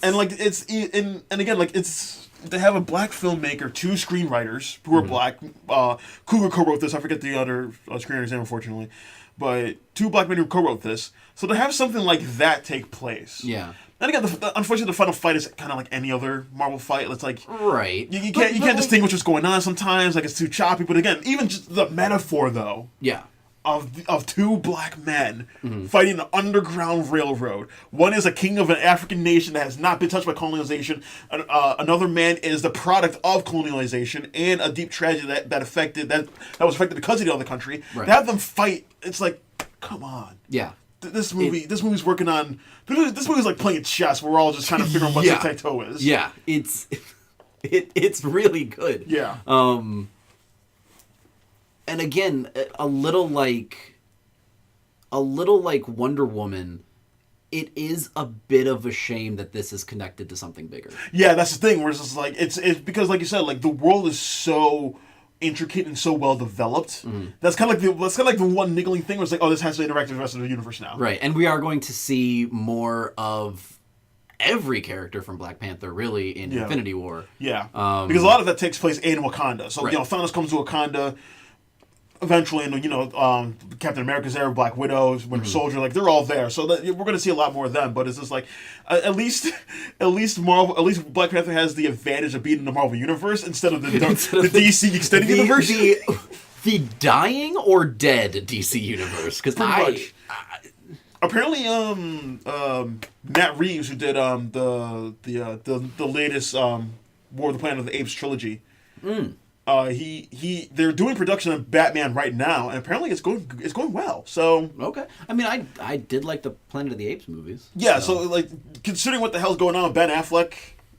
And like and again, like it's, they have a black filmmaker, two screenwriters who are black. Coogler co-wrote this. I forget the other screenwriter's name, unfortunately, but two black men who co-wrote this. So to have something like that take place, yeah. And again, unfortunately, the final fight is kind of like any other Marvel fight. It's like right. You can't distinguish what's going on sometimes. Like it's too choppy. But again, even just the metaphor though. Yeah. Of two black men fighting an underground railroad. One is a king of an African nation that has not been touched by colonization. Another man is the product of colonialization and a deep tragedy that was affected because of the other country. Right. To have them fight, it's like, come on. Yeah. This movie's working on. This movie's like playing chess. We're all just trying to figure out what tic-tac-toe is. Yeah, it's really good. Yeah. And again, a little like Wonder Woman, it is a bit of a shame that this is connected to something bigger. Yeah, that's the thing. Where it's just like it's because, like you said, like the world is so intricate and so well developed. That's kind of like the one niggling thing where it's like, oh, this has to interact with the rest of the universe now. Right, and we are going to see more of every character from Black Panther, really, in Infinity War. Yeah, because a lot of that takes place in Wakanda. So, Thanos comes to Wakanda eventually, and, Captain America's there, Black Widow, Winter Soldier, like, they're all there. So we're going to see a lot more of them, but it's just like, at least Black Panther has the advantage of being in the Marvel Universe instead of the DC Extended Universe. The dying or dead DC Universe, because apparently, Matt Reeves, who did the latest War of the Planet of the Apes trilogy, they're doing production of Batman right now, and apparently it's going well. So okay, I mean, I did like the Planet of the Apes movies. Yeah, so like considering what the hell's going on with Ben Affleck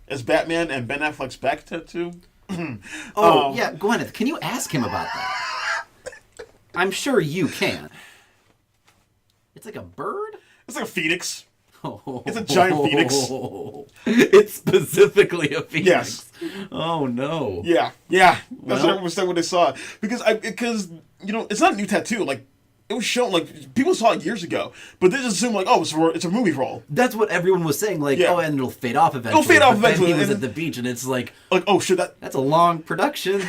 as Batman and Ben Affleck's back tattoo. Yeah, Gwyneth, can you ask him about that? I'm sure you can. It's like a bird? It's like a phoenix. It's a giant phoenix. It's specifically a phoenix. Yes. Oh no. Yeah. That's what they saw. Because it's not a new tattoo. Like, it was shown, like, people saw it years ago, but they just assumed, like, oh, it's a movie role. That's what everyone was saying, like, oh, and it'll fade off eventually. Then he was at the beach, and it's like oh shit, that's a long production.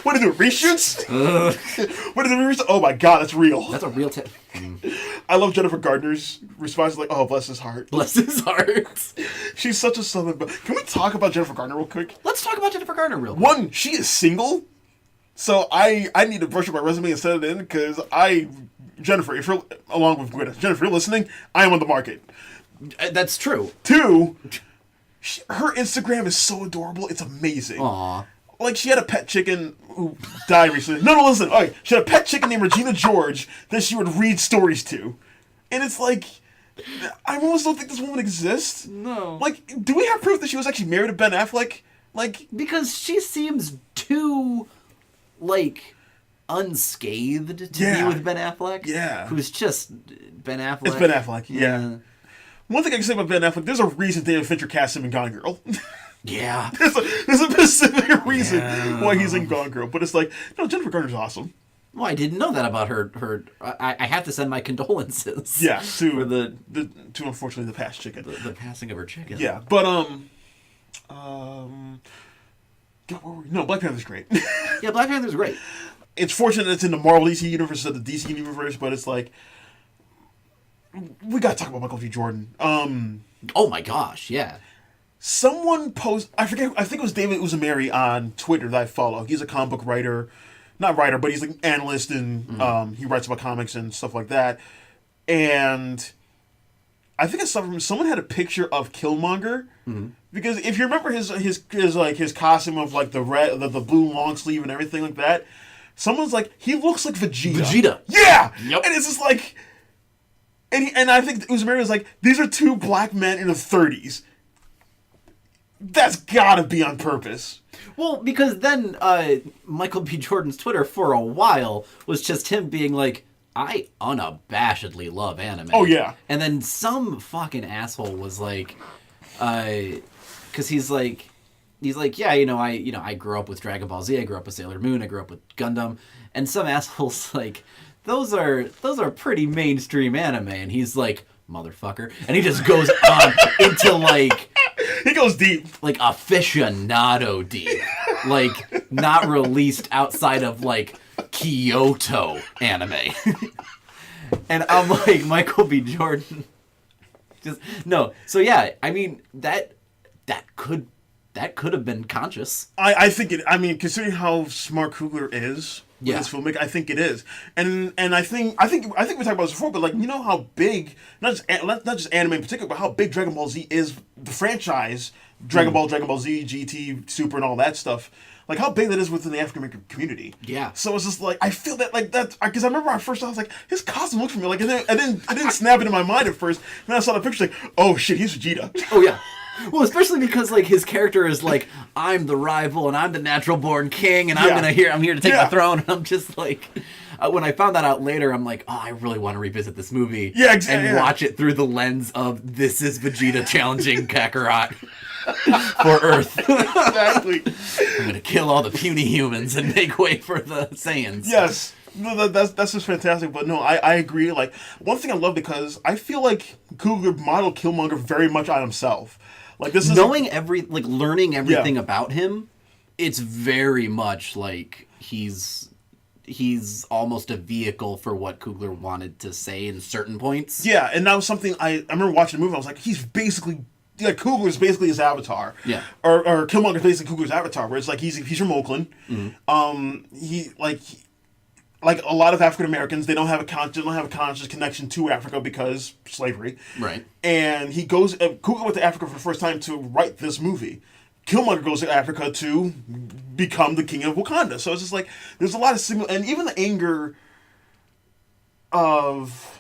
What did it reshoots? What did it reshoots? Oh my god, that's real. That's a real I love Jennifer Garner's response, like, oh, bless his heart. Bless his heart. She's such a southern. Can we talk about Jennifer Garner real quick? Let's talk about Jennifer Garner real quick. One, she is single, so I need to brush up my resume and send it in because Jennifer, if you're along with Gwyneth, Jennifer, you're listening, I am on the market. That's true. Two, her Instagram is so adorable, it's amazing. Aww. Like, she had a pet chicken who died recently. No, listen. Okay, she had a pet chicken named Regina George that she would read stories to. And it's like, I almost don't think this woman exists. No. Like, do we have proof that she was actually married to Ben Affleck? Like, because she seems too, like, unscathed to be with Ben Affleck. Yeah. Who's just Ben Affleck. It's Ben Affleck, yeah. One thing I can say about Ben Affleck, there's a reason David Fincher cast him in Gone Girl. Yeah. There's a specific reason why he's in Gone Girl. But it's like, no, Jennifer Garner's awesome. Well, I didn't know that about her. I have to send my condolences. Yeah, to unfortunately the past chicken. The passing of her chicken. Yeah, but no, Black Panther's great. Yeah, Black Panther's great. It's fortunate it's in the Marvel DC universe instead of the DC universe, but it's like, we gotta talk about Michael B. Jordan. Oh my gosh, yeah. Someone I think it was David Uzumeri on Twitter that I follow. He's a comic book writer. Not writer, but he's like an analyst, and he writes about comics and stuff like that. And I think I saw from someone had a picture of Killmonger, because if you remember his costume of like the red, the blue long sleeve and everything like that, someone's like, he looks like Vegeta. Yeah, yep. And it's just like, and I think Uzumeri was like, these are two black men in their 30s. That's gotta be on purpose. Well, because then Michael B. Jordan's Twitter for a while was just him being like, I unabashedly love anime. Oh, yeah. And then some fucking asshole was like, because he's like, yeah, I grew up with Dragon Ball Z, I grew up with Sailor Moon, I grew up with Gundam, and some asshole's like, those are pretty mainstream anime, and he's like, motherfucker, and he just goes on into like, he goes deep, like aficionado deep, like not released outside of like Kyoto anime. And I'm like, Michael B. Jordan, just no. So yeah, I mean that could have been conscious. I think it. I mean, considering how smart Coogler is with his filmmaking, I think it is. And I think we talked about this before, but like, you know how big not just anime in particular, but how big Dragon Ball Z is, the franchise, Dragon Ball Z, GT, Super, and all that stuff. Like how big that is within the African American community. Yeah. So it's just like, I feel that like that, because I remember I was like, his costume looked familiar. Like I didn't snap it in my mind at first. And then I saw the picture, like, oh shit, he's Vegeta. Oh yeah. Well, especially because like his character is like, I'm the rival and I'm the natural born king and I'm here to take the throne, and I'm just like, when I found that out later, I'm like, oh, I really want to revisit this movie. Yeah, exactly. And watch it through the lens of this is Vegeta challenging Kakarot for Earth. Exactly. I'm gonna kill all the puny humans and make way for the Saiyans. Yes. No, that's just fantastic. But no, I agree. Like, one thing I love, because I feel like Coogler modeled Killmonger very much on himself. Like, this is learning everything about him. It's very much like he's almost a vehicle for what Coogler wanted to say in certain points. Yeah, and that was something I remember watching the movie. I was like, he's basically, yeah, Coogler's basically his avatar. Yeah. Or Killmonger's basically Coogler's avatar, where it's like he's from Oakland. Mm-hmm. He like a lot of African Americans, they don't have a conscious connection to Africa because slavery. Right. And he goes. Coogler went to Africa for the first time to write this movie. Killmonger goes to Africa to become the king of Wakanda. So it's just like there's a lot of similar, and even the anger of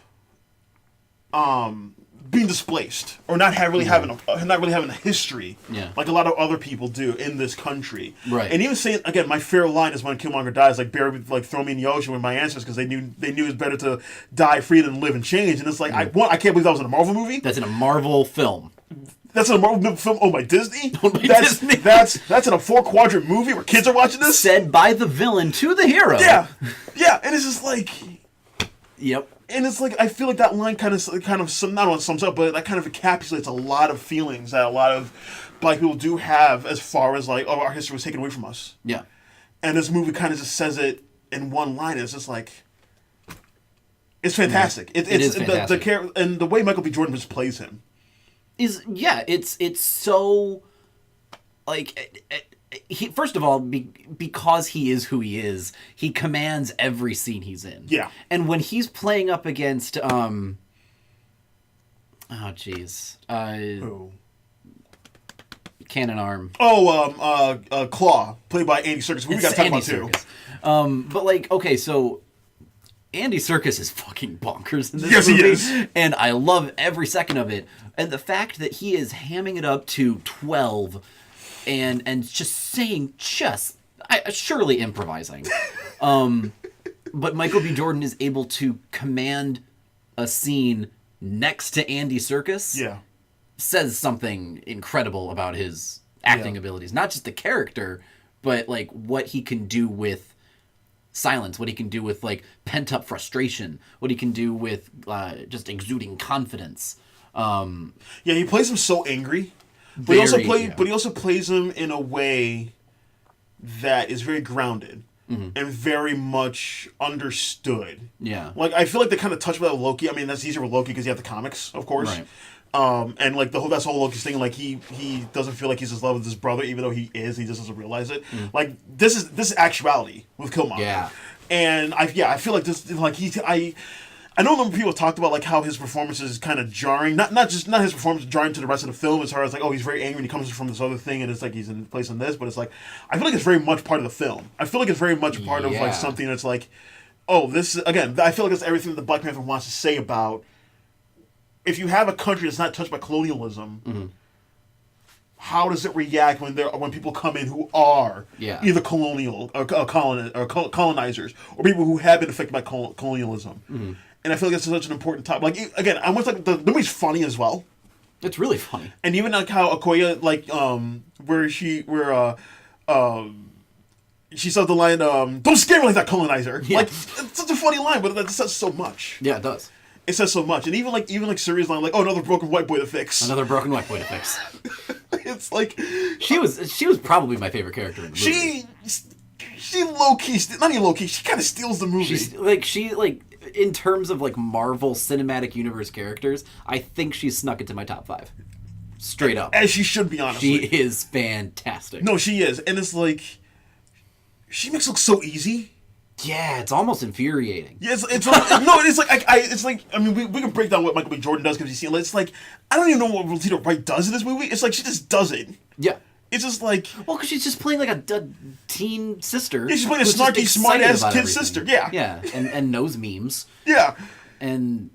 being displaced or not really having a history, like a lot of other people do in this country. Right. And even saying again, my favorite line is when Killmonger dies, like throw me in the ocean with my ancestors, because they knew it's better to die free than live and change. And it's like I can't believe that was in a Marvel movie. That's in a Marvel film. That's in a Marvel film. Oh my Disney. Disney. That's in a 4-quadrant movie where kids are watching this. Said by the villain to the hero. Yeah, and it's just like. Yep. And it's like I feel like that line kind of not only sums up, but that kind of encapsulates a lot of feelings that a lot of Black people do have as far as like, oh, our history was taken away from us. Yeah. And this movie kind of just says it in one line. It's just like, it's fantastic. It is fantastic. And the way Michael B. Jordan just plays him it's so like. He, first of all, because he is who he is, he commands every scene he's in. Yeah. And when he's playing up against, Claw, played by Andy Serkis, who we got to talk about too. But like, okay, so Andy Serkis is fucking bonkers in this movie. Yes, he is. And I love every second of it. And the fact that he is hamming it up to 12 and just saying surely improvising. But Michael B. Jordan is able to command a scene next to Andy Serkis. Yeah. Says something incredible about his acting abilities. Not just the character, but like what he can do with silence, what he can do with like pent up frustration, what he can do with just exuding confidence. He plays him so angry. But he also plays him in a way that is very grounded and very much understood. Yeah. Like, I feel like they kind of touch with Loki. I mean, that's easier with Loki because you have the comics, of course. Right. And like that's whole Loki thing. Like he doesn't feel like he's in love with his brother, even though he is. He just doesn't realize it. Like this is actuality with Killmonger. Yeah. And I feel like this like I know when people talked about like how his performance is kind of jarring, not his performance jarring to the rest of the film as far as like, oh, he's very angry and he comes from this other thing and it's like he's in place in this, but it's like I feel like it's very much part of the film. I feel like it's very much part of like something that's like, oh, this is, again, I feel like it's everything that the Black Panther wants to say about if you have a country that's not touched by colonialism, how does it react when people come in who are either colonial or colonizers or people who have been affected by colonialism? And I feel like it's such an important topic. Like, again, I almost like the movie's funny as well. It's really funny. And even like how Okoye, like, where she says the line, "Don't scare me like that, colonizer." Yeah. Like, it's such a funny line, but that says so much. Yeah, it does. It says so much. And even Suri's line, like, "Oh, another broken white boy to fix." Another broken white boy to fix. It's like she was probably my favorite character in the movie. She low key, not even low key. She kind of steals the movie. She in terms of like Marvel Cinematic Universe characters, I think she's snuck into my top 5. Straight up. As she should be, honestly. She is fantastic. No, she is. And it's like she makes it look so easy. Yeah, it's almost infuriating. Yeah, it's like I mean we can break down what Michael B. Jordan does because you see it. It's like I don't even know what Rosita Wright does in this movie. It's like she just does it. Yeah. It's just like... Well, because she's just playing like a teen sister. Yeah, she's playing a snarky, smart-ass kid sister. Yeah. Yeah, and knows memes. Yeah. And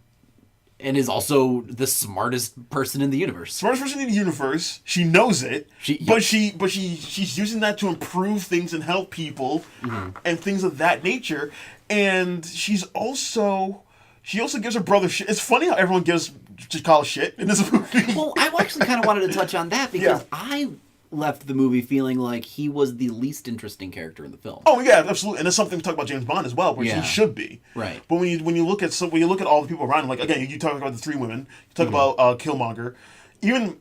And is also the smartest person in the universe. Smartest person in the universe. She knows it. She's using that to improve things and help people and things of that nature. And she also gives her brother shit. It's funny how everyone gives T'Challa shit in this movie. Well, I actually kind of wanted to touch on that because I left the movie feeling like he was the least interesting character in the film. Oh yeah, absolutely, and that's something we talk about James Bond as well, which he should be. Right. But when you look at all the people around him, like again, you talk about the three women, you talk about Killmonger, even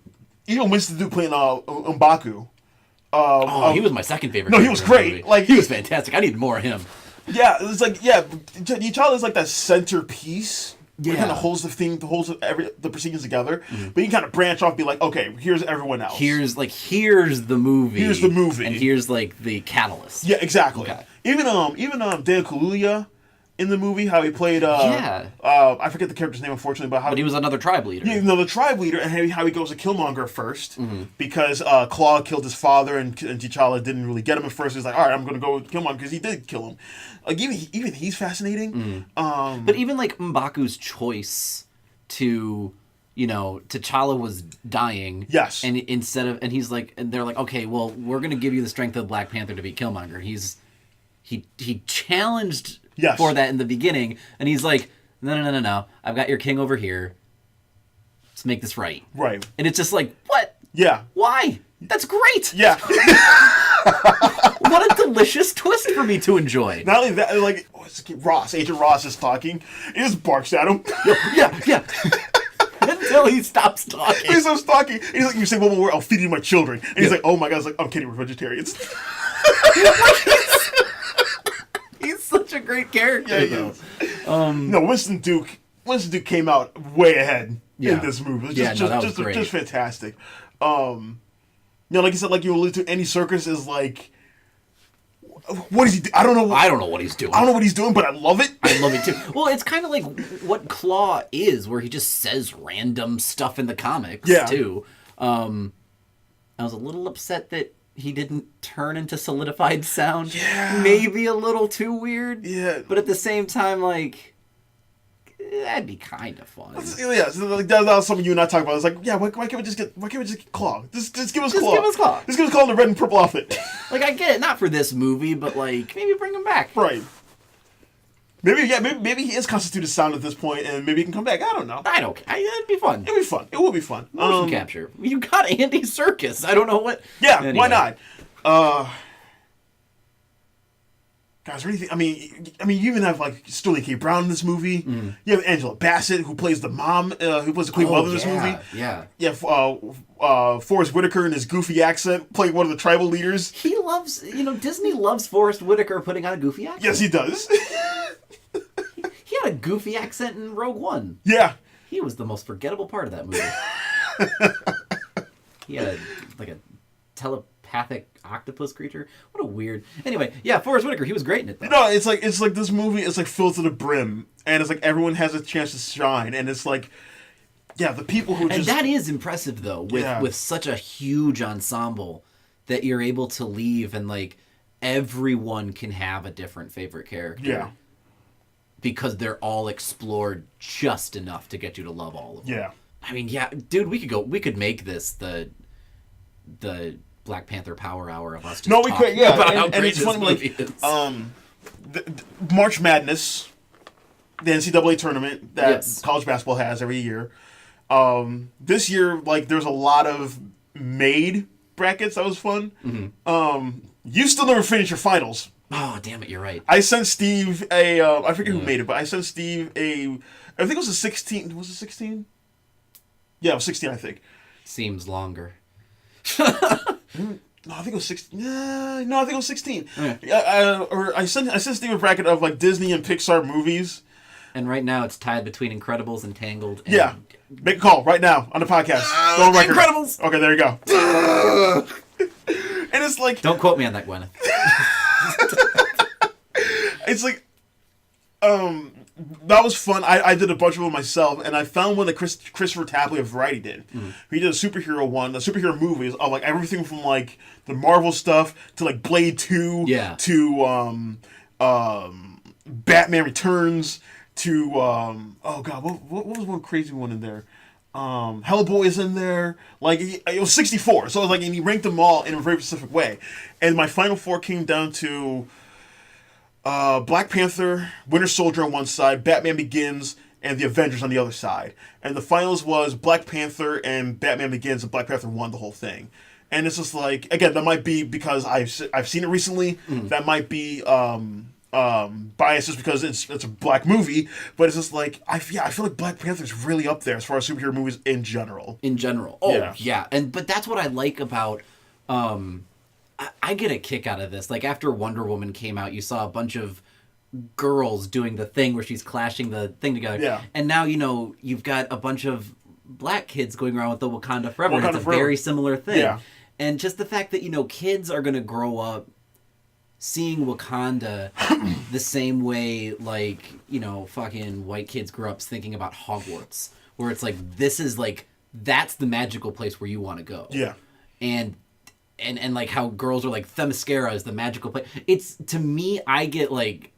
Winston Duke playing M'Baku. He was my second favorite. No, he was great. Like he was fantastic. I needed more of him. Yeah, it's like T'Challa is like that centerpiece. Yeah, it kind of holds the proceedings together, but you can kind of branch off, and be like, okay, here's everyone else. Here's the movie. Here's the movie, and here's like the catalyst. Yeah, exactly. Okay. Even Dan Kaluuya in the movie, how he played. I forget the character's name, unfortunately, but he was another tribe leader. Yeah, another tribe leader, and how he goes to Killmonger first because Claw killed his father, and T'Challa didn't really get him at first. He's like, all right, I'm going to go with Killmonger because he did kill him. Like even he's fascinating. But even like M'Baku's choice to, T'Challa was dying. Yes. And he's like, and they're like, okay, well, we're going to give you the strength of Black Panther to beat Killmonger. He challenged for that in the beginning, and he's like, no. I've got your king over here. Let's make this right. Right. And it's just like, what? Yeah. Why? That's great. Yeah. What a delicious twist for me to enjoy. Not only that, like Agent Ross is talking. He just barks at him. Yeah. Until he stops talking. He stops talking. He's like, you say one more word, I'll feed you my children. And he's like, oh my God. It's like, I'm kidding, we're vegetarians. He's such a great character. Yeah, he is. No, Winston Duke came out way ahead in this movie. It was just fantastic. Like you said, like you alluded to, Andy Serkis is like, what is he? I don't know what he's doing. I don't know what he's doing, but I love it. I love it too. Well, it's kind of like what Claw is, where he just says random stuff in the comics too. I was a little upset that he didn't turn into solidified sound. Yeah. Maybe a little too weird. Yeah. But at the same time, like, that'd be kind of fun. Yeah, so like, that was something you and I talked about. It's like, yeah, why can't we just get Claw? Just give us Claw. Just give us Claw in the red and purple outfit. Like, I get it, not for this movie, but like, maybe bring him back. Right. Maybe he is constituted sound at this point, and maybe he can come back. I don't know. It'd be fun. It'd be fun. It will be fun. Motion capture. You got Andy Serkis. I don't know what. Yeah, anyway. Why not? Guys, what do you think? I mean, you even have like Sterling K. Brown in this movie. You have Angela Bassett, who plays the mom, who plays the Queen Mother in this movie. Yeah. Yeah. Forrest Whitaker in his goofy accent, playing one of the tribal leaders. He loves, Disney loves Forrest Whitaker putting on a goofy accent. Yes, he does. He had a goofy accent in Rogue One. Yeah. He was the most forgettable part of that movie. He had a telepathic octopus creature. What a weird. Anyway, yeah, Forrest Whitaker. He was great in it though. No, it's like this movie is like filled to the brim, and it's like everyone has a chance to shine, and it's like, yeah, the people who and that is impressive though with such a huge ensemble that you're able to leave and like everyone can have a different favorite character. Yeah. Because they're all explored just enough to get you to love all of them. Yeah. I mean, yeah, dude, we could make this the Black Panther Power Hour of us just we could, yeah. About how great it's funny, like, March Madness, the NCAA tournament that college basketball has every year. This year, like, there's a lot of made brackets. That was fun. Mm-hmm. You still never finished your finals. Oh, damn it, you're right. I sent Steve I forget who made it, but I sent Steve I think it was a 16. Was it 16? Yeah, it was 16, I think. Seems longer. No, I think it was 16. No, I think it was 16. Yeah. I sent Steve a bracket of like Disney and Pixar movies. And right now it's tied between Incredibles and Tangled. And... Yeah. Make a call right now on the podcast. Go on record. Incredibles! Okay, there you go. And it's like... Don't quote me on that, Gwyneth. It's like... That was fun. I did a bunch of them myself, and I found one that Christopher Tapley of Variety did. Mm-hmm. He did a superhero one, the superhero movies of like everything from like the Marvel stuff to like Blade 2 to Batman Returns to oh god, what was one crazy one in there? Hellboy is in there. Like it was 64, so it was like, and he ranked them all in a very specific way. And my final four came down to Black Panther, Winter Soldier on one side, Batman Begins, and the Avengers on the other side. And the finals was Black Panther and Batman Begins, and Black Panther won the whole thing. And it's just like, again, that might be because I've seen it recently. That might be biased just because it's a black movie, but it's just like I feel like Black Panther's really up there as far as superhero movies in general. Yeah. But that's what I like about I get a kick out of this. Like after Wonder Woman came out, you saw a bunch of girls doing the thing where she's clashing the thing together. Yeah. And now, you've got a bunch of black kids going around with the Wakanda Forever. And it's a very similar thing. Yeah. And just the fact that, kids are going to grow up seeing Wakanda the same way, like, fucking white kids grew up thinking about Hogwarts, where it's like, this is like, that's the magical place where you want to go. Yeah. And like how girls are like, Themyscira is the magical place. It's, to me, I get like,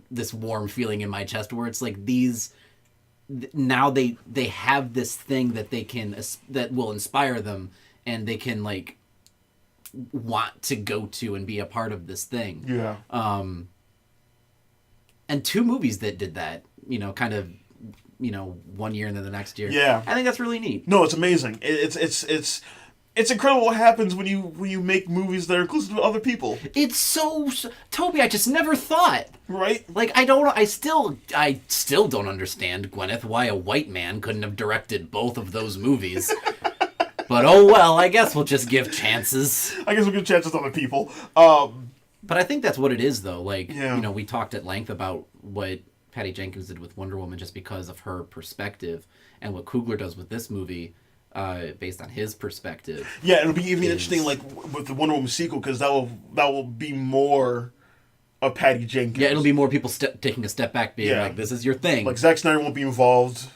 this warm feeling in my chest where it's like now they have this thing that they can, that will inspire them, and they can like want to go to and be a part of this thing. Yeah. And two movies that did that, kind of, 1 year and then the next year. Yeah. I think that's really neat. No, it's amazing. It's incredible what happens when you make movies that are inclusive of other people. It's so Toby, I just never thought. Right? Like I still don't understand, Gwyneth, why a white man couldn't have directed both of those movies. But oh well, I guess we'll just give chances. I guess we'll give chances to other people. But I think that's what it is, though. Like, we talked at length about what Patty Jenkins did with Wonder Woman just because of her perspective, and what Coogler does with this movie based on his perspective. Yeah, it'll be even interesting, like, with the Wonder Woman sequel, because that will be more of Patty Jenkins. Yeah, it'll be more people taking a step back, being like, this is your thing. Like, Zack Snyder won't be involved.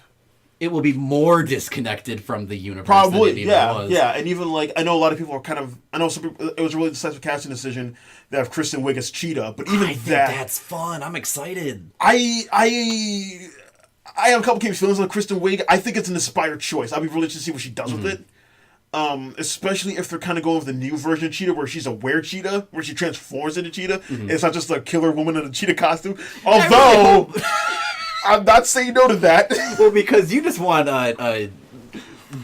It will be more disconnected from the universe Probably, than it even was. Yeah, and even, like, I know a lot of people are kind of... I know some people... It was a really decisive casting decision to have Kristen Wiig as Cheetah, but even I think that's fun. I'm excited. I have a couple of feelings on Kristen Wiig. I think it's an inspired choice. I'll be really interested to see what she does with it. Especially if they're kind of going with the new version of Cheetah, where she's a were-cheetah, where she transforms into Cheetah. It's not just a killer woman in a cheetah costume. Although... I'm not saying no to that. Well, because you just want a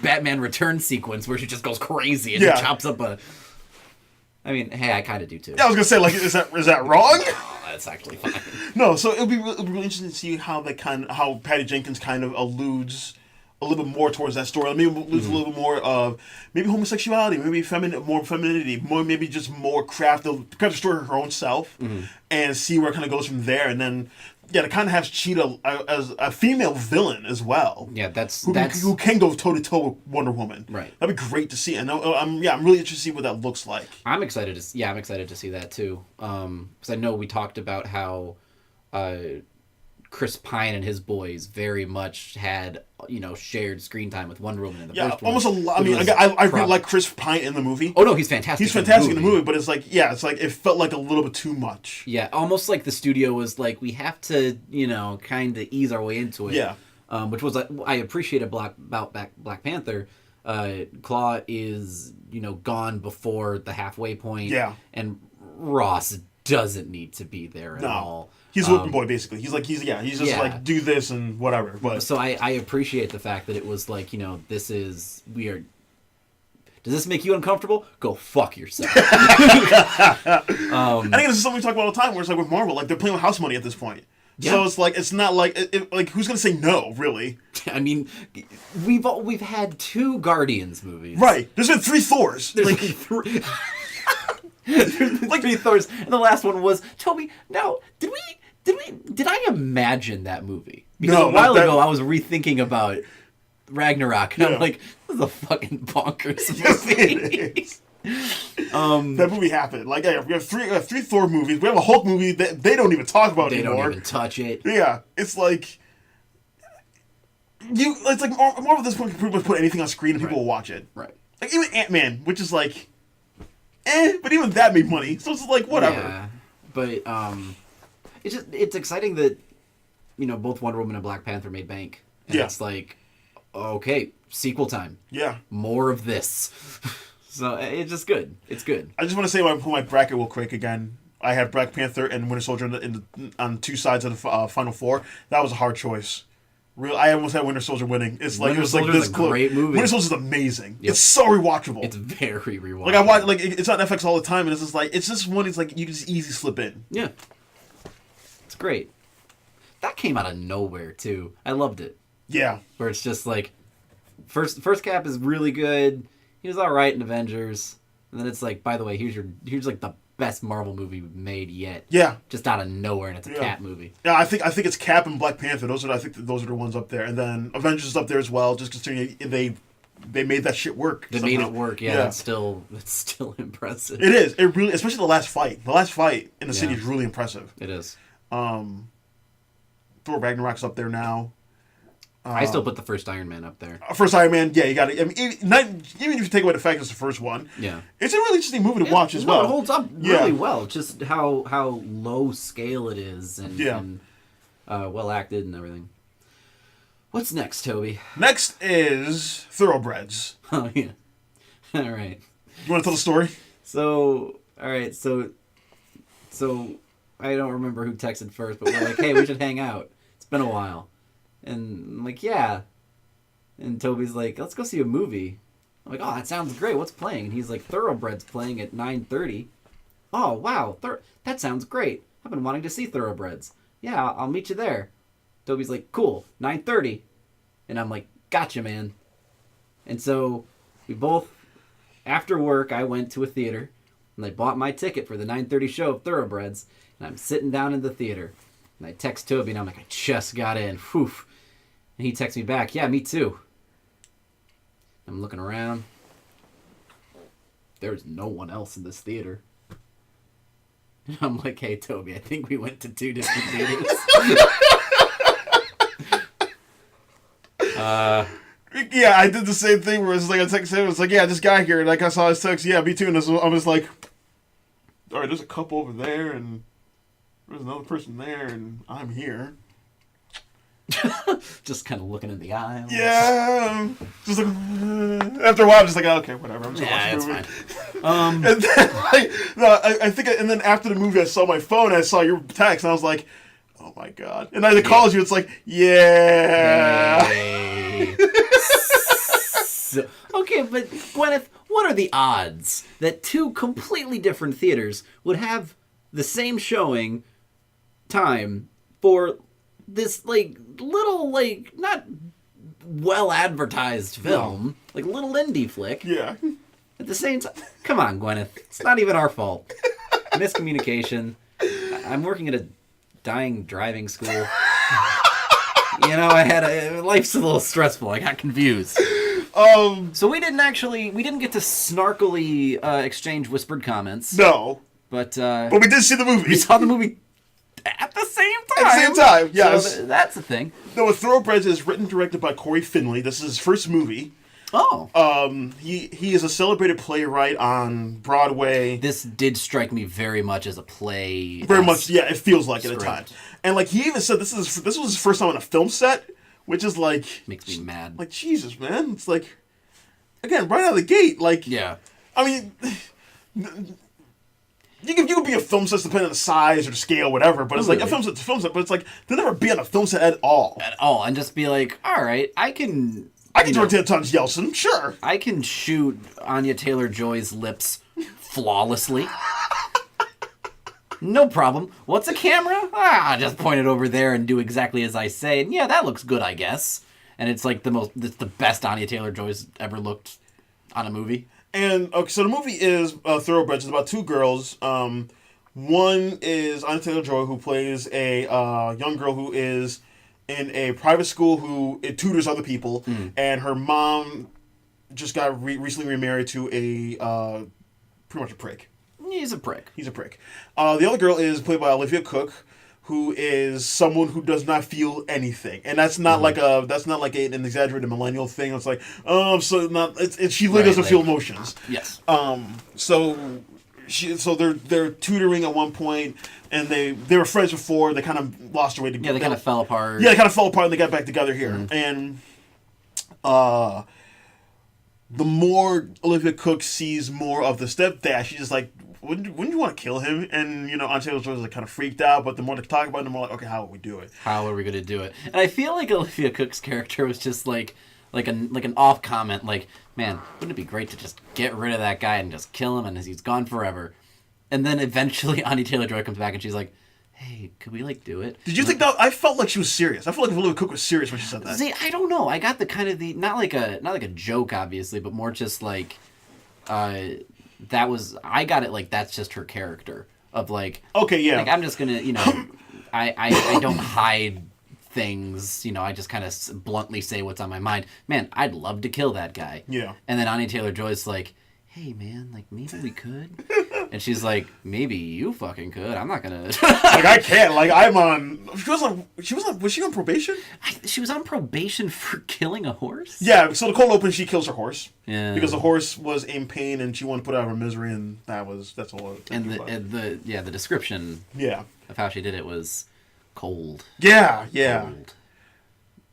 Batman Returns sequence where she just goes crazy and chops up a... I mean, hey, I kind of do too. Yeah, I was going to say, like, is that wrong? Oh, that's actually fine. No, so it'll be really interesting to see how how Patty Jenkins kind of alludes a little bit more towards that story. Maybe alludes a little bit more of maybe homosexuality, maybe more femininity, maybe just more craft the story of her own self, and see where it kind of goes from there, and then... Yeah, to kind of have Cheetah as a female villain as well. Yeah, that's who can go toe to toe with Wonder Woman. Right. That'd be great to see. And I'm really interested to see what that looks like. I'm excited to see that too. Because I know we talked about how Chris Pine and his boys very much had shared screen time with Wonder Woman in the first one. Almost a lot. I mean, I really like Chris Pine in the movie. Oh no, he's fantastic. He's fantastic in the movie, but it's like it felt like a little bit too much. Yeah, almost like the studio was like, we have to kind of ease our way into it. Yeah. Which was I appreciated about Black Panther. Claw is gone before the halfway point. Yeah. And Ross doesn't need to be there at all. He's a whipping boy, basically. He's just like, do this and whatever. But so I appreciate the fact that it was like, this is weird. Does this make you uncomfortable? Go fuck yourself. I think this is something we talk about all the time, where it's like with Marvel, like they're playing with house money at this point. Yeah. So it's like, it's not like, like who's gonna say no, really? I mean, we've had 2 Guardians movies. Right. There's been 3 Thors. There's like 3. Like 3 Thors, and the last one was Toby. Now, did I imagine that movie? Because a while ago I was rethinking about Ragnarok, and I'm like, this is a fucking bonkers movie. That movie happened. Like, we have 3 Thor movies. We have a Hulk movie that they don't even talk about anymore. They don't even touch it. Yeah, it's like it's like Marvel at this point can pretty much put anything on screen and people will watch it. Right. Like even Ant-Man, which is like. But even that made money, so it's like whatever. Yeah, but it's exciting that both Wonder Woman and Black Panther made bank. And Yeah. it's like, okay, sequel time. Yeah. More of this. So it's just good. It's good. I just want to say my bracket real quick again. I have Black Panther and Winter Soldier on two sides of the Final Four. That was a hard choice. I almost had Winter Soldier winning. It's like Winter it was like Soldier's this a close. great movie. Winter Soldier's amazing. Yep. It's so rewatchable. It's very rewatchable. Like I watch, like it's on FX all the time, and it's just like it's just one. It's like you can just easy slip in. Yeah, it's great. That came out of nowhere too. I loved it. Yeah. Where it's just like, first Cap is really good. He was all right in Avengers, and then it's like, by the way, here's like the best Marvel movie made yet. Yeah. Just out of nowhere, and it's a Cap movie. Yeah, I think it's Cap and Black Panther. Those are the ones up there, and then Avengers is up there as well. Just considering they made that shit work. They somehow. made it work. Yeah, That's still impressive. It is. It really, especially the last fight. The last fight in the city is really impressive. It is. Thor Ragnarok's up there now. I still put the first Iron Man up there. First Iron Man, yeah, you got it. I mean, even if you take away the fact it's the first one, yeah, it's a really interesting movie to watch as well. It holds up really well. Just how low scale it is, and well acted and everything. What's next, Toby? Next is Thoroughbreds. Oh yeah. All right. You want to tell the story? So all right, so I don't remember who texted first, but we're like, hey, we should hang out. It's been a while. And I'm like, yeah. And Toby's like, let's go see a movie. I'm like, oh, that sounds great. What's playing? And he's like, Thoroughbreds playing at 9:30. Oh, wow. That sounds great. I've been wanting to see Thoroughbreds. Yeah, I'll meet you there. Toby's like, cool, 9:30. And I'm like, gotcha, man. And so we both, after work, I went to a theater. And I bought my ticket for the 9:30 show of Thoroughbreds. And I'm sitting down in the theater. And I text Toby, and I'm like, I just got in. Whew. And he texts me back, yeah, me too. I'm looking around. There's no one else in this theater. And I'm like, hey, Toby, I think we went to 2 different theaters. Yeah, I did the same thing where it's like I texted him, it's like, yeah, this guy here, and like I saw his text, yeah, me too, and I was like, all right, there's a couple over there, and there's another person there, and I'm here. Just kind of looking in the aisles. Yeah. Just like, after a while, I'm just like, okay, whatever. I'm just watching the movie. Fine. And then, I think, and then after the movie, I saw my phone, and I saw your text, and I was like, oh my god. And I called you, it's like, yeah. Hey. Okay, but Gwyneth, what are the odds that 2 completely different theaters would have the same showing time for this, like, little, like, not well advertised film, like little indie flick? Yeah. At the same time, come on, Gwyneth, it's not even our fault. Miscommunication. I'm working at a dying driving school. Life's a little stressful. I got confused. So we didn't get to snarkily exchange whispered comments. No. But we did see the movie. We saw the movie at the same time. At the same time, yes. So that's the thing. No, Thoroughbreds is written and directed by Cory Finley. This is his first movie. Oh. He is a celebrated playwright on Broadway. This did strike me very much as a play. Very much, yeah. It feels like it at script. a time. And like he even said, this was his first time on a film set, which is like makes me mad. Like Jesus, man. It's like again right out of the gate. Like yeah. I mean, you could be a film set depending on the size or the scale, whatever. But it's like a film set's a film set. But it's like they'll never be on a film set at all. At all, and just be like, all right, I can direct Anton Yeltsin, sure. I can shoot Anya Taylor-Joy's lips flawlessly. No problem. What's a camera? Just point it over there and do exactly as I say. And yeah, that looks good, I guess. And it's like it's the best Anya Taylor-Joy's ever looked on a movie. And okay, so the movie is Thoroughbreds. It's about 2 girls. One is Anya Taylor-Joy, who plays a young girl who is in a private school who tutors other people, and her mom just got recently remarried to a pretty much a prick. He's a prick. The other girl is played by Olivia Cook, who is someone who does not feel anything, and that's not like an exaggerated millennial thing. It's like she really doesn't feel emotions. Yes. So So they're tutoring at one point, and they were friends before. They kind of lost their way together. Yeah, they kind of fell apart. Yeah, they kind of fell apart, and they got back together here. Mm-hmm. And the more Olivia Cooke sees more of the stepdad, she's just like, wouldn't you want to kill him? And, Anya Taylor-Joy was kind of freaked out, but the more they talk about it, the more like, okay, how would we do it? How are we going to do it? And I feel like Olivia Cooke's character was just like an off comment, like, man, wouldn't it be great to just get rid of that guy and just kill him and he's gone forever? And then eventually Anya Taylor-Joy comes back and she's like, hey, could we, do it? Did you think that? I felt like she was serious. I felt like Olivia Cooke was serious when she said that. See, I don't know. I got the kind of not like a joke, obviously, but more just like, I got it like that's just her character of like, okay, yeah. Like, I'm just going to, I don't hide things, I just kind of bluntly say what's on my mind. Man, I'd love to kill that guy. Yeah. And then Anya Taylor-Joy's like, hey, man, maybe we could. And she's like, maybe you fucking could. I'm not gonna. I can't. I'm on. Was she on probation? She was on probation for killing a horse? Yeah, so the cold open, she kills her horse. Yeah. Because the horse was in pain and she wanted to put out her misery, and that's all. And the description. Yeah. Of how she did it was cold. Yeah. Cold.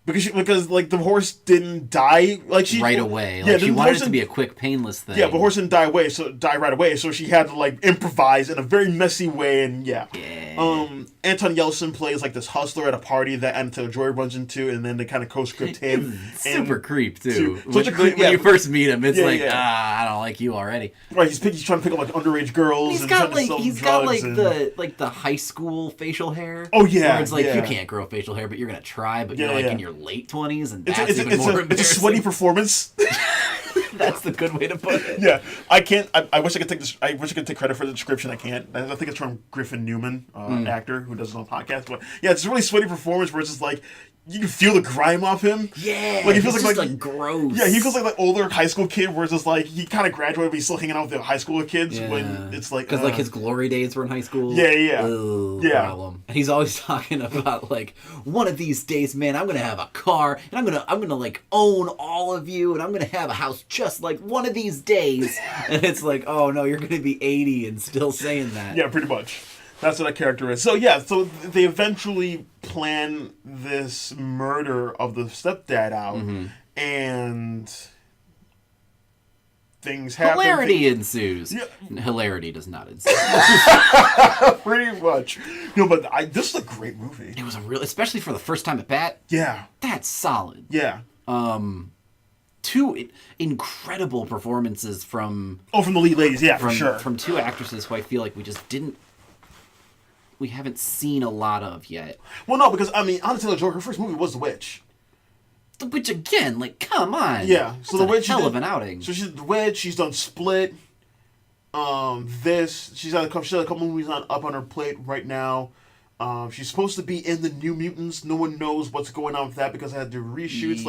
Because the horse didn't die right away. She wanted it to be a quick, painless thing. Yeah, but the horse didn't die right away, so she had to improvise in a very messy way, and yeah. Anton Yelchin plays this hustler at a party that Anya Taylor-Joy runs into, and then they kind of co-script him. Super creep too. When you first meet him, it's I don't like you already. Right, he's trying to pick up underage girls. He's got the high school facial hair. Oh yeah, where it's you can't grow facial hair, but you're gonna try. But you're in your late 20s, and that's it's even more embarrassing. It's a sweaty performance. That's the good way to put it. Yeah, I can't. I wish I could take this. I wish I could take credit for the description. I can't. I think it's from Griffin Newman, actor who does it on podcast. But yeah, it's a really sweaty performance where it's just you can feel the grime off him. Yeah, he feels like gross. Yeah, he feels like the older high school kid, where it's just he kind of graduated, but he's still hanging out with the high school kids when it's because his glory days were in high school. Yeah. Problem. And he's always talking about one of these days, man, I'm gonna have a car and I'm gonna own all of you, and I'm gonna have a house just like one of these days. And it's oh no, you're gonna be 80 and still saying that. Yeah, pretty much. That's what that character is. So yeah, so they eventually plan this murder of the stepdad out, and things happen. Hilarity ensues. Yeah. Hilarity does not ensue. Pretty much. No, but this is a great movie. It was especially for the first time at bat. Yeah. That's solid. Yeah. Two incredible performances from the lead ladies, for sure. From two actresses who I feel like we haven't seen a lot of yet. Well, no, because Anya Taylor-Joy, her first movie was The Witch. The Witch again, come on. Yeah, so The Witch, hell of an outing. So she's The Witch. She's done Split. She's had a couple movies up on her plate right now. She's supposed to be in the New Mutants. No one knows what's going on with that because I had to reshoots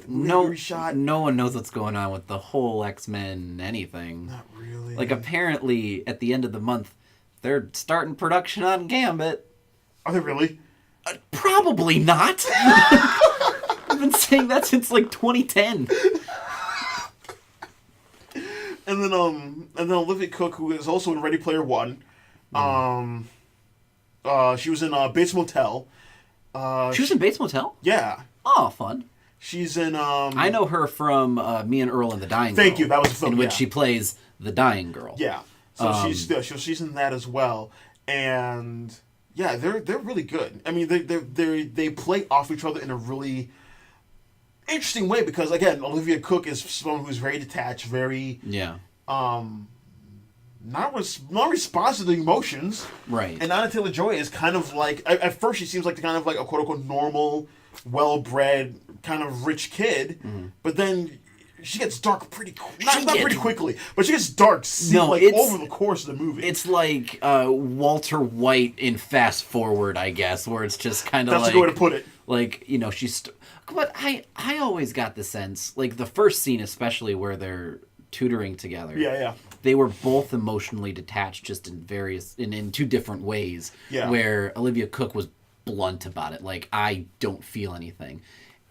reshot. No one knows what's going on with the whole X-Men anything. Not really. Apparently at the end of the month, they're starting production on Gambit. Are they really? Probably not. I've been saying that since 2010. And then Olivia Cooke, who is also in Ready Player One. She was in Bates Motel. She was in Bates Motel? Yeah. Oh, fun. She's in I know her from Me and Earl and the Dying Girl. Thank you. That was a film in which she plays the dying girl. Yeah. So she's in that as well, and yeah, they're really good. I mean, they play off each other in a really interesting way because again, Olivia Cooke is someone who's very detached, very not responsive to emotions, right? And Anya Taylor-Joy is kind of at first she seems like kind of a quote unquote normal, well-bred, kind of rich kid, but then she gets dark pretty quickly, but she gets dark over the course of the movie. It's like Walter White in Fast Forward, I guess, where it's just kind of that's a good way to put it. She's. But I always got the sense, the first scene especially, where they're tutoring together. Yeah. They were both emotionally detached, just in two different ways. Yeah. Where Olivia Cooke was blunt about it, I don't feel anything.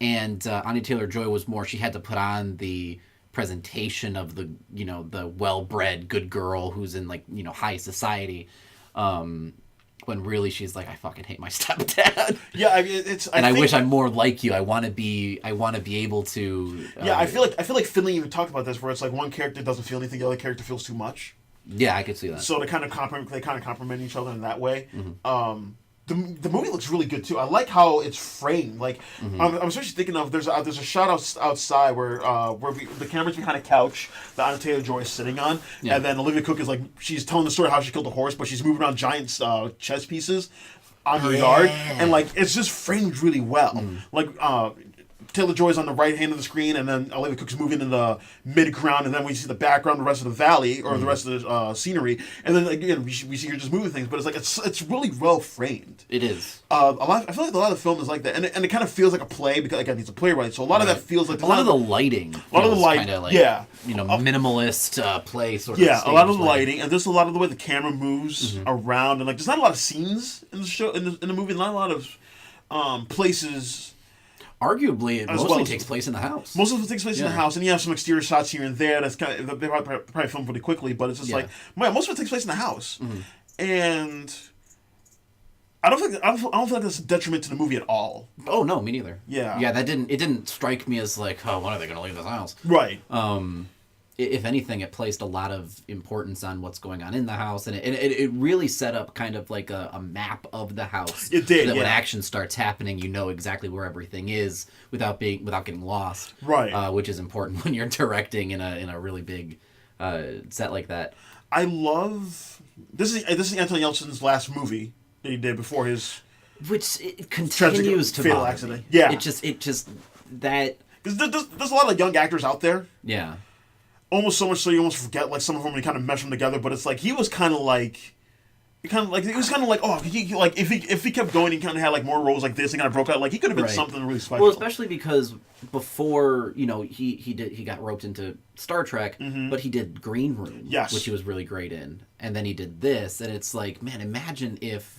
And Anya Taylor-Joy was more, she had to put on the presentation of the, you know, the well-bred good girl who's in, like, you know, high society, when really she's like, I fucking hate my stepdad. Yeah, I wish I'm more like you. I want to be able to. Yeah, I feel like Finley even talked about this, where it's like one character doesn't feel anything, the other character feels too much. Yeah, I could see that. So they kind of complement each other in that way. Mm-hmm. The movie looks really good too. I like how it's framed. Like I'm especially thinking of there's a shot outside where the camera's behind a couch that Anna Taylor-Joy is sitting on, and then Olivia Cooke is like, she's telling the story of how she killed the horse, but she's moving around giant chess pieces on her yard, and like it's just framed really well. Like Taylor-Joy's on the right hand of the screen, and then Olivia Cooke's moving in the mid-ground, and then we see the background, the rest of the valley, or the rest of the scenery, and then again we see her just moving things, but it's like it's really well framed. It is. I feel like a lot of the film is like that, and it kind of feels like a play, because again he's a playwright, so a lot of that feels like a lot of the lighting. A lot of the lighting, kind of like, you know, minimalist play sort of. Yeah, a lot of the lighting, and there's a lot of the way the camera moves around, and like there's not a lot of scenes in the show, in the movie, not a lot of places. Arguably, it mostly takes place in the house. Most of it takes place in the house, and you have some exterior shots here and there. That's kind of, they probably filmed really quickly, but it's just like, man, most of it takes place in the house, and I don't feel like that's a detriment to the movie at all. Oh no, me neither. Yeah, it didn't strike me as like, oh, when are they going to leave this house? Right. If anything, it placed a lot of importance on what's going on in the house, and it really set up kind of like a map of the house. It did, so that when action starts happening, you know exactly where everything is without getting lost. Right. Which is important when you're directing in a really big set like that. I love this is Anton Yelchin's last movie that he did before his, which it continues to fatal bother accident. me. Yeah. It just that, because there's a lot of young actors out there. Yeah. Almost so much so you almost forget like some of them and you kind of mesh them together, but it's like he was kind of like, oh, he like if he kept going, he kind of had like more roles like this and kind of broke out. Like he could have been something really special. Well, especially because before, you know, he got roped into Star Trek, but he did Green Room, which he was really great in, and then he did this, and it's like, man, imagine if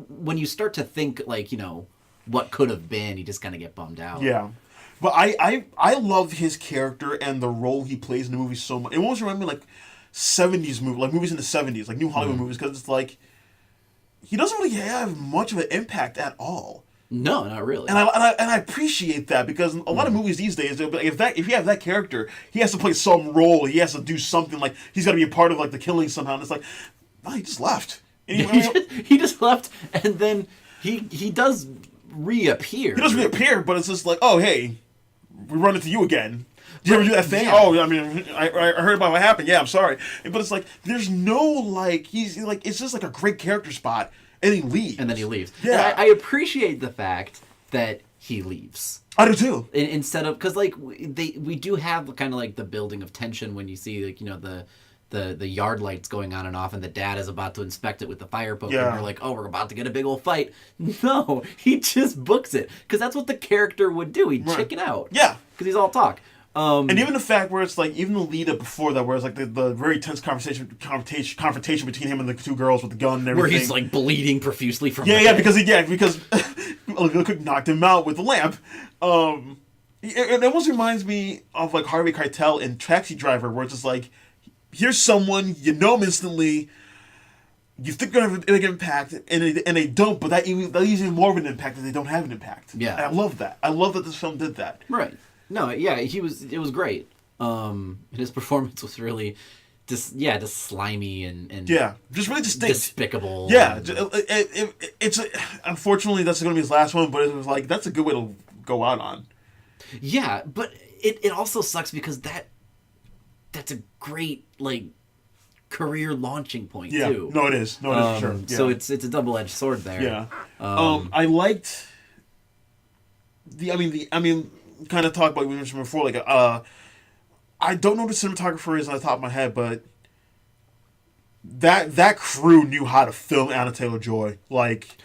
when you start to think like, you know, what could have been, you just kind of get bummed out. Yeah. But I love his character and the role he plays in the movie so much. It almost reminds me like 70s movies, like movies in the 70s, like new Hollywood movies, because it's like he doesn't really have much of an impact at all. No, not really. And I appreciate that, because a lot of movies these days, if you have that character, he has to play some role. He has to do something, like he's got to be a part of like the killing somehow. And it's like, no, he just left. He just left, and then he does reappear. He does reappear, but it's just like, oh hey, we run into you again. Did you ever do that thing? Yeah. Oh, I mean, I heard about what happened. Yeah, I'm sorry. But it's like, there's no, like, he's like, it's just like a great character spot, and he leaves. And then he leaves. Yeah. I appreciate the fact that he leaves. I do too. Instead of, because, like, we do have kind of like the building of tension when you see, like, you know, the yard lights going on and off, and the dad is about to inspect it with the fire poker, and you're like, oh, we're about to get a big old fight. No, he just books it, because that's what the character would do. He'd chicken out. Yeah. Because he's all talk. And even the fact where it's like, even the lead up before that, where it's like the very tense confrontation between him and the two girls with the gun and everything. Where he's like bleeding profusely from because Olivia Cooke knocked him out with the lamp. It almost reminds me of like Harvey Keitel in Taxi Driver, where it's just like, here's someone, you know him instantly, you think they're going to have a big impact, and they don't, but that leaves even more of an impact that they don't have an impact. Yeah. And I love that. I love that this film did that. Right. No, yeah, it was great. And his performance was really just slimy and just really distinct. Despicable. Yeah. It's unfortunately, that's going to be his last one, but it was like, that's a good way to go out on. Yeah, but it also sucks because that's a great, like, career launching point too. No, it is. No, it is for sure. Yeah. So it's a double-edged sword there. Yeah. I liked kind of talk about what we mentioned before. Like, I don't know who the cinematographer is on the top of my head, but that crew knew how to film Anna Taylor-Joy. Like,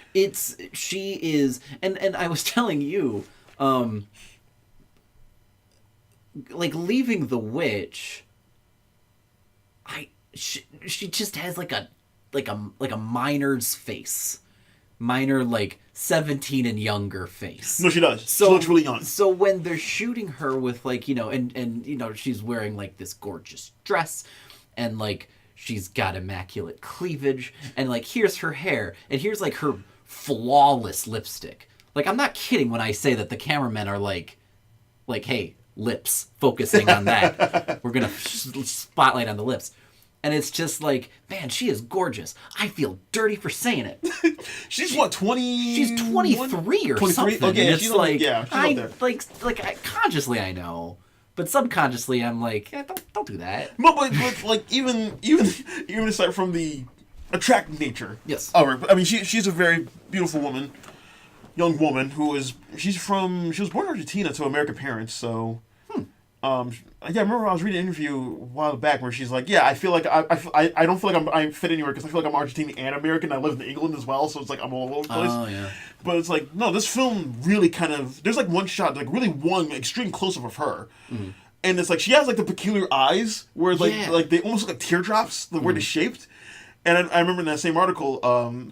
she is, and I was telling you, like, leaving The Witch, she just has like a miner's face. minor, like, 17 and younger face. No, she does. She looks really young. So when they're shooting her with, like, you know, and you know, she's wearing, like, this gorgeous dress, and, like, she's got immaculate cleavage, and, like, here's her hair, and here's, like, her flawless lipstick. Like, I'm not kidding when I say that the cameramen are like, hey, lips, focusing on that. We're going to spotlight on the lips. And it's just like, man, she is gorgeous. I feel dirty for saying it. She's what, 20? She's 23 or 23? something. Okay, and it's she's like, she's up there. Consciously I know, but subconsciously I'm like, don't do that. No, but like even aside from the attractive nature. Yes. I mean, she's a very beautiful woman, young woman she was born in Argentina to American parents, so. I remember I was reading an interview a while back where she's like, I feel like I don't feel like I fit anywhere because I feel like I'm Argentinian and American. I live in England as well, so it's like I'm all over the place. Oh, yeah. But it's like, no, this film really kind of, there's like one shot, like really one extreme close-up of her. Mm-hmm. And it's like, she has like the peculiar eyes where it's like they almost look like teardrops, the way they're shaped. And I remember in that same article,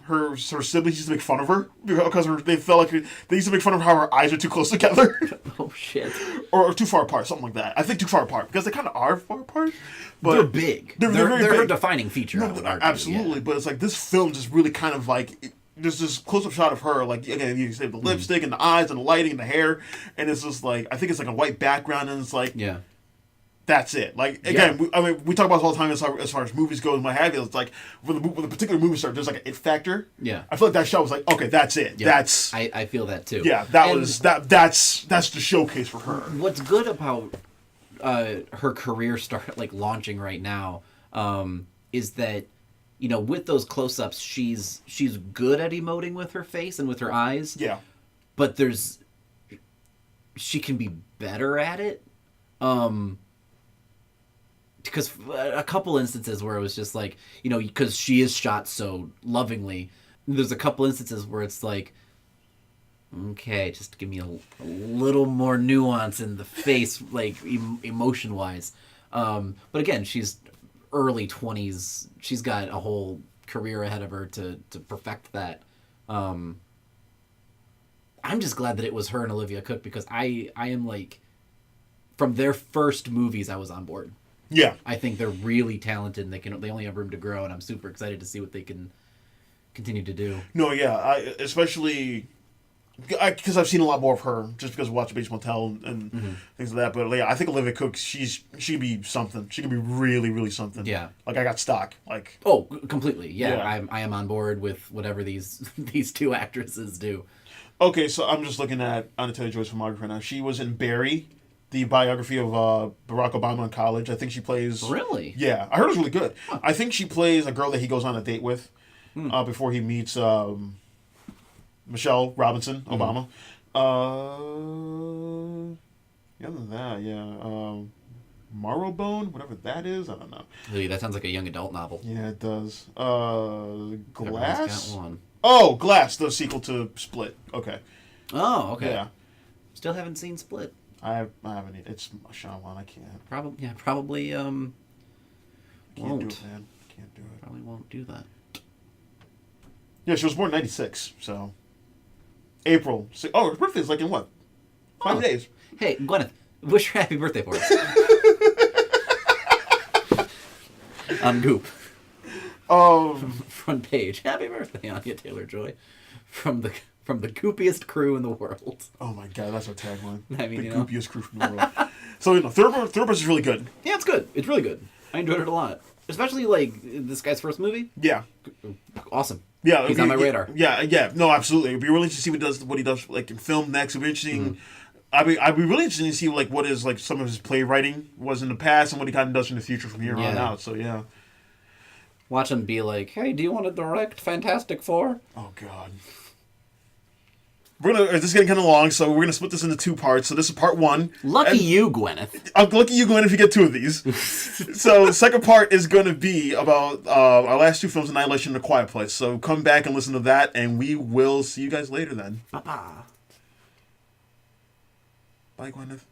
her siblings used to make fun of her because they felt like they used to make fun of how her eyes are too close together. Oh shit! or too far apart, something like that. I think too far apart because they kind of are far apart. But they're big. They're very big. Her defining feature. No, absolutely. Yeah. But it's like this film just really kind of like there's this close up shot of her, like again you say the lipstick and the eyes and the lighting and the hair, and it's just like I think it's like a white background and it's like that's it. Like again, we talk about this all the time as far as movies go and what have you. It's like when the particular movie starts, there's like an it factor. Yeah, I feel like that shot was like, okay, that's it. Yeah. That's I feel that too. Yeah, that's the showcase for her. What's good about her career launching right now is that you know with those close-ups, she's good at emoting with her face and with her eyes. Yeah, but she can be better at it. Because a couple instances where it was just like, you know, because she is shot so lovingly, there's a couple instances where it's like, okay, just give me a little more nuance in the face, like emotion-wise. But again, she's early 20s. She's got a whole career ahead of her to perfect that. I'm just glad that it was her and Olivia Cooke because I am like, from their first movies, I was on board. Yeah, I think they're really talented, and they only have room to grow, and I'm super excited to see what they can continue to do. No, yeah, especially because I've seen a lot more of her just because I watch Bates Motel and things like that. But yeah, I think Olivia Cooke, she could be something. She could be really, really something. Yeah, like I got stock. Like completely. Yeah. I am on board with whatever these two actresses do. Okay, so I'm just looking at Anna Taylor-Joy's filmography now. She was in Barry, the biography of Barack Obama in college. I think she plays... Really? Yeah. I heard it was really good. Huh. I think she plays a girl that he goes on a date with before he meets Michelle Robinson Obama. Other than that, Marrowbone, whatever that is, I don't know. Hey, that sounds like a young adult novel. Yeah, it does. Glass? Everyone's got one. Oh, Glass, the sequel to Split. Okay. Oh, okay. Yeah. Still haven't seen Split. I haven't. It's Shyamalan. I can't. Probably. Can't won't do it, man. Can't do it. Probably won't do that. Yeah, she was born in '96, so April. Oh, her birthday's like in what? 5 days. Hey, Gwyneth, wish her happy birthday for us. On Goop. Front page. Happy birthday, Anya Taylor-Joy, from the goopiest crew in the world. Oh my god, that's our tagline. I mean, the goopiest crew in the world. So Thoroughbreds is really good. Yeah, it's good. It's really good. I enjoyed it a lot, especially like this guy's first movie. Yeah. Awesome. Yeah, he's on my radar. Yeah. No, absolutely. It'd be really interesting to see what he does like in film next. It'd be interesting. I'd be really interested to see like what is like some of his playwriting was in the past and what he kind of does in the future from here on out. So yeah. Watch him be like, "Hey, do you want to direct Fantastic Four?" Oh God. This is getting kind of long, so we're gonna split this into 2 parts. So this is part 1. Lucky you, Gwyneth. Lucky you, Gwyneth, if you get 2 of these. So the second part is going to be about our last 2 films, Annihilation and A Quiet Place. So come back and listen to that, and we will see you guys later then. Bye-bye. Bye, Gwyneth.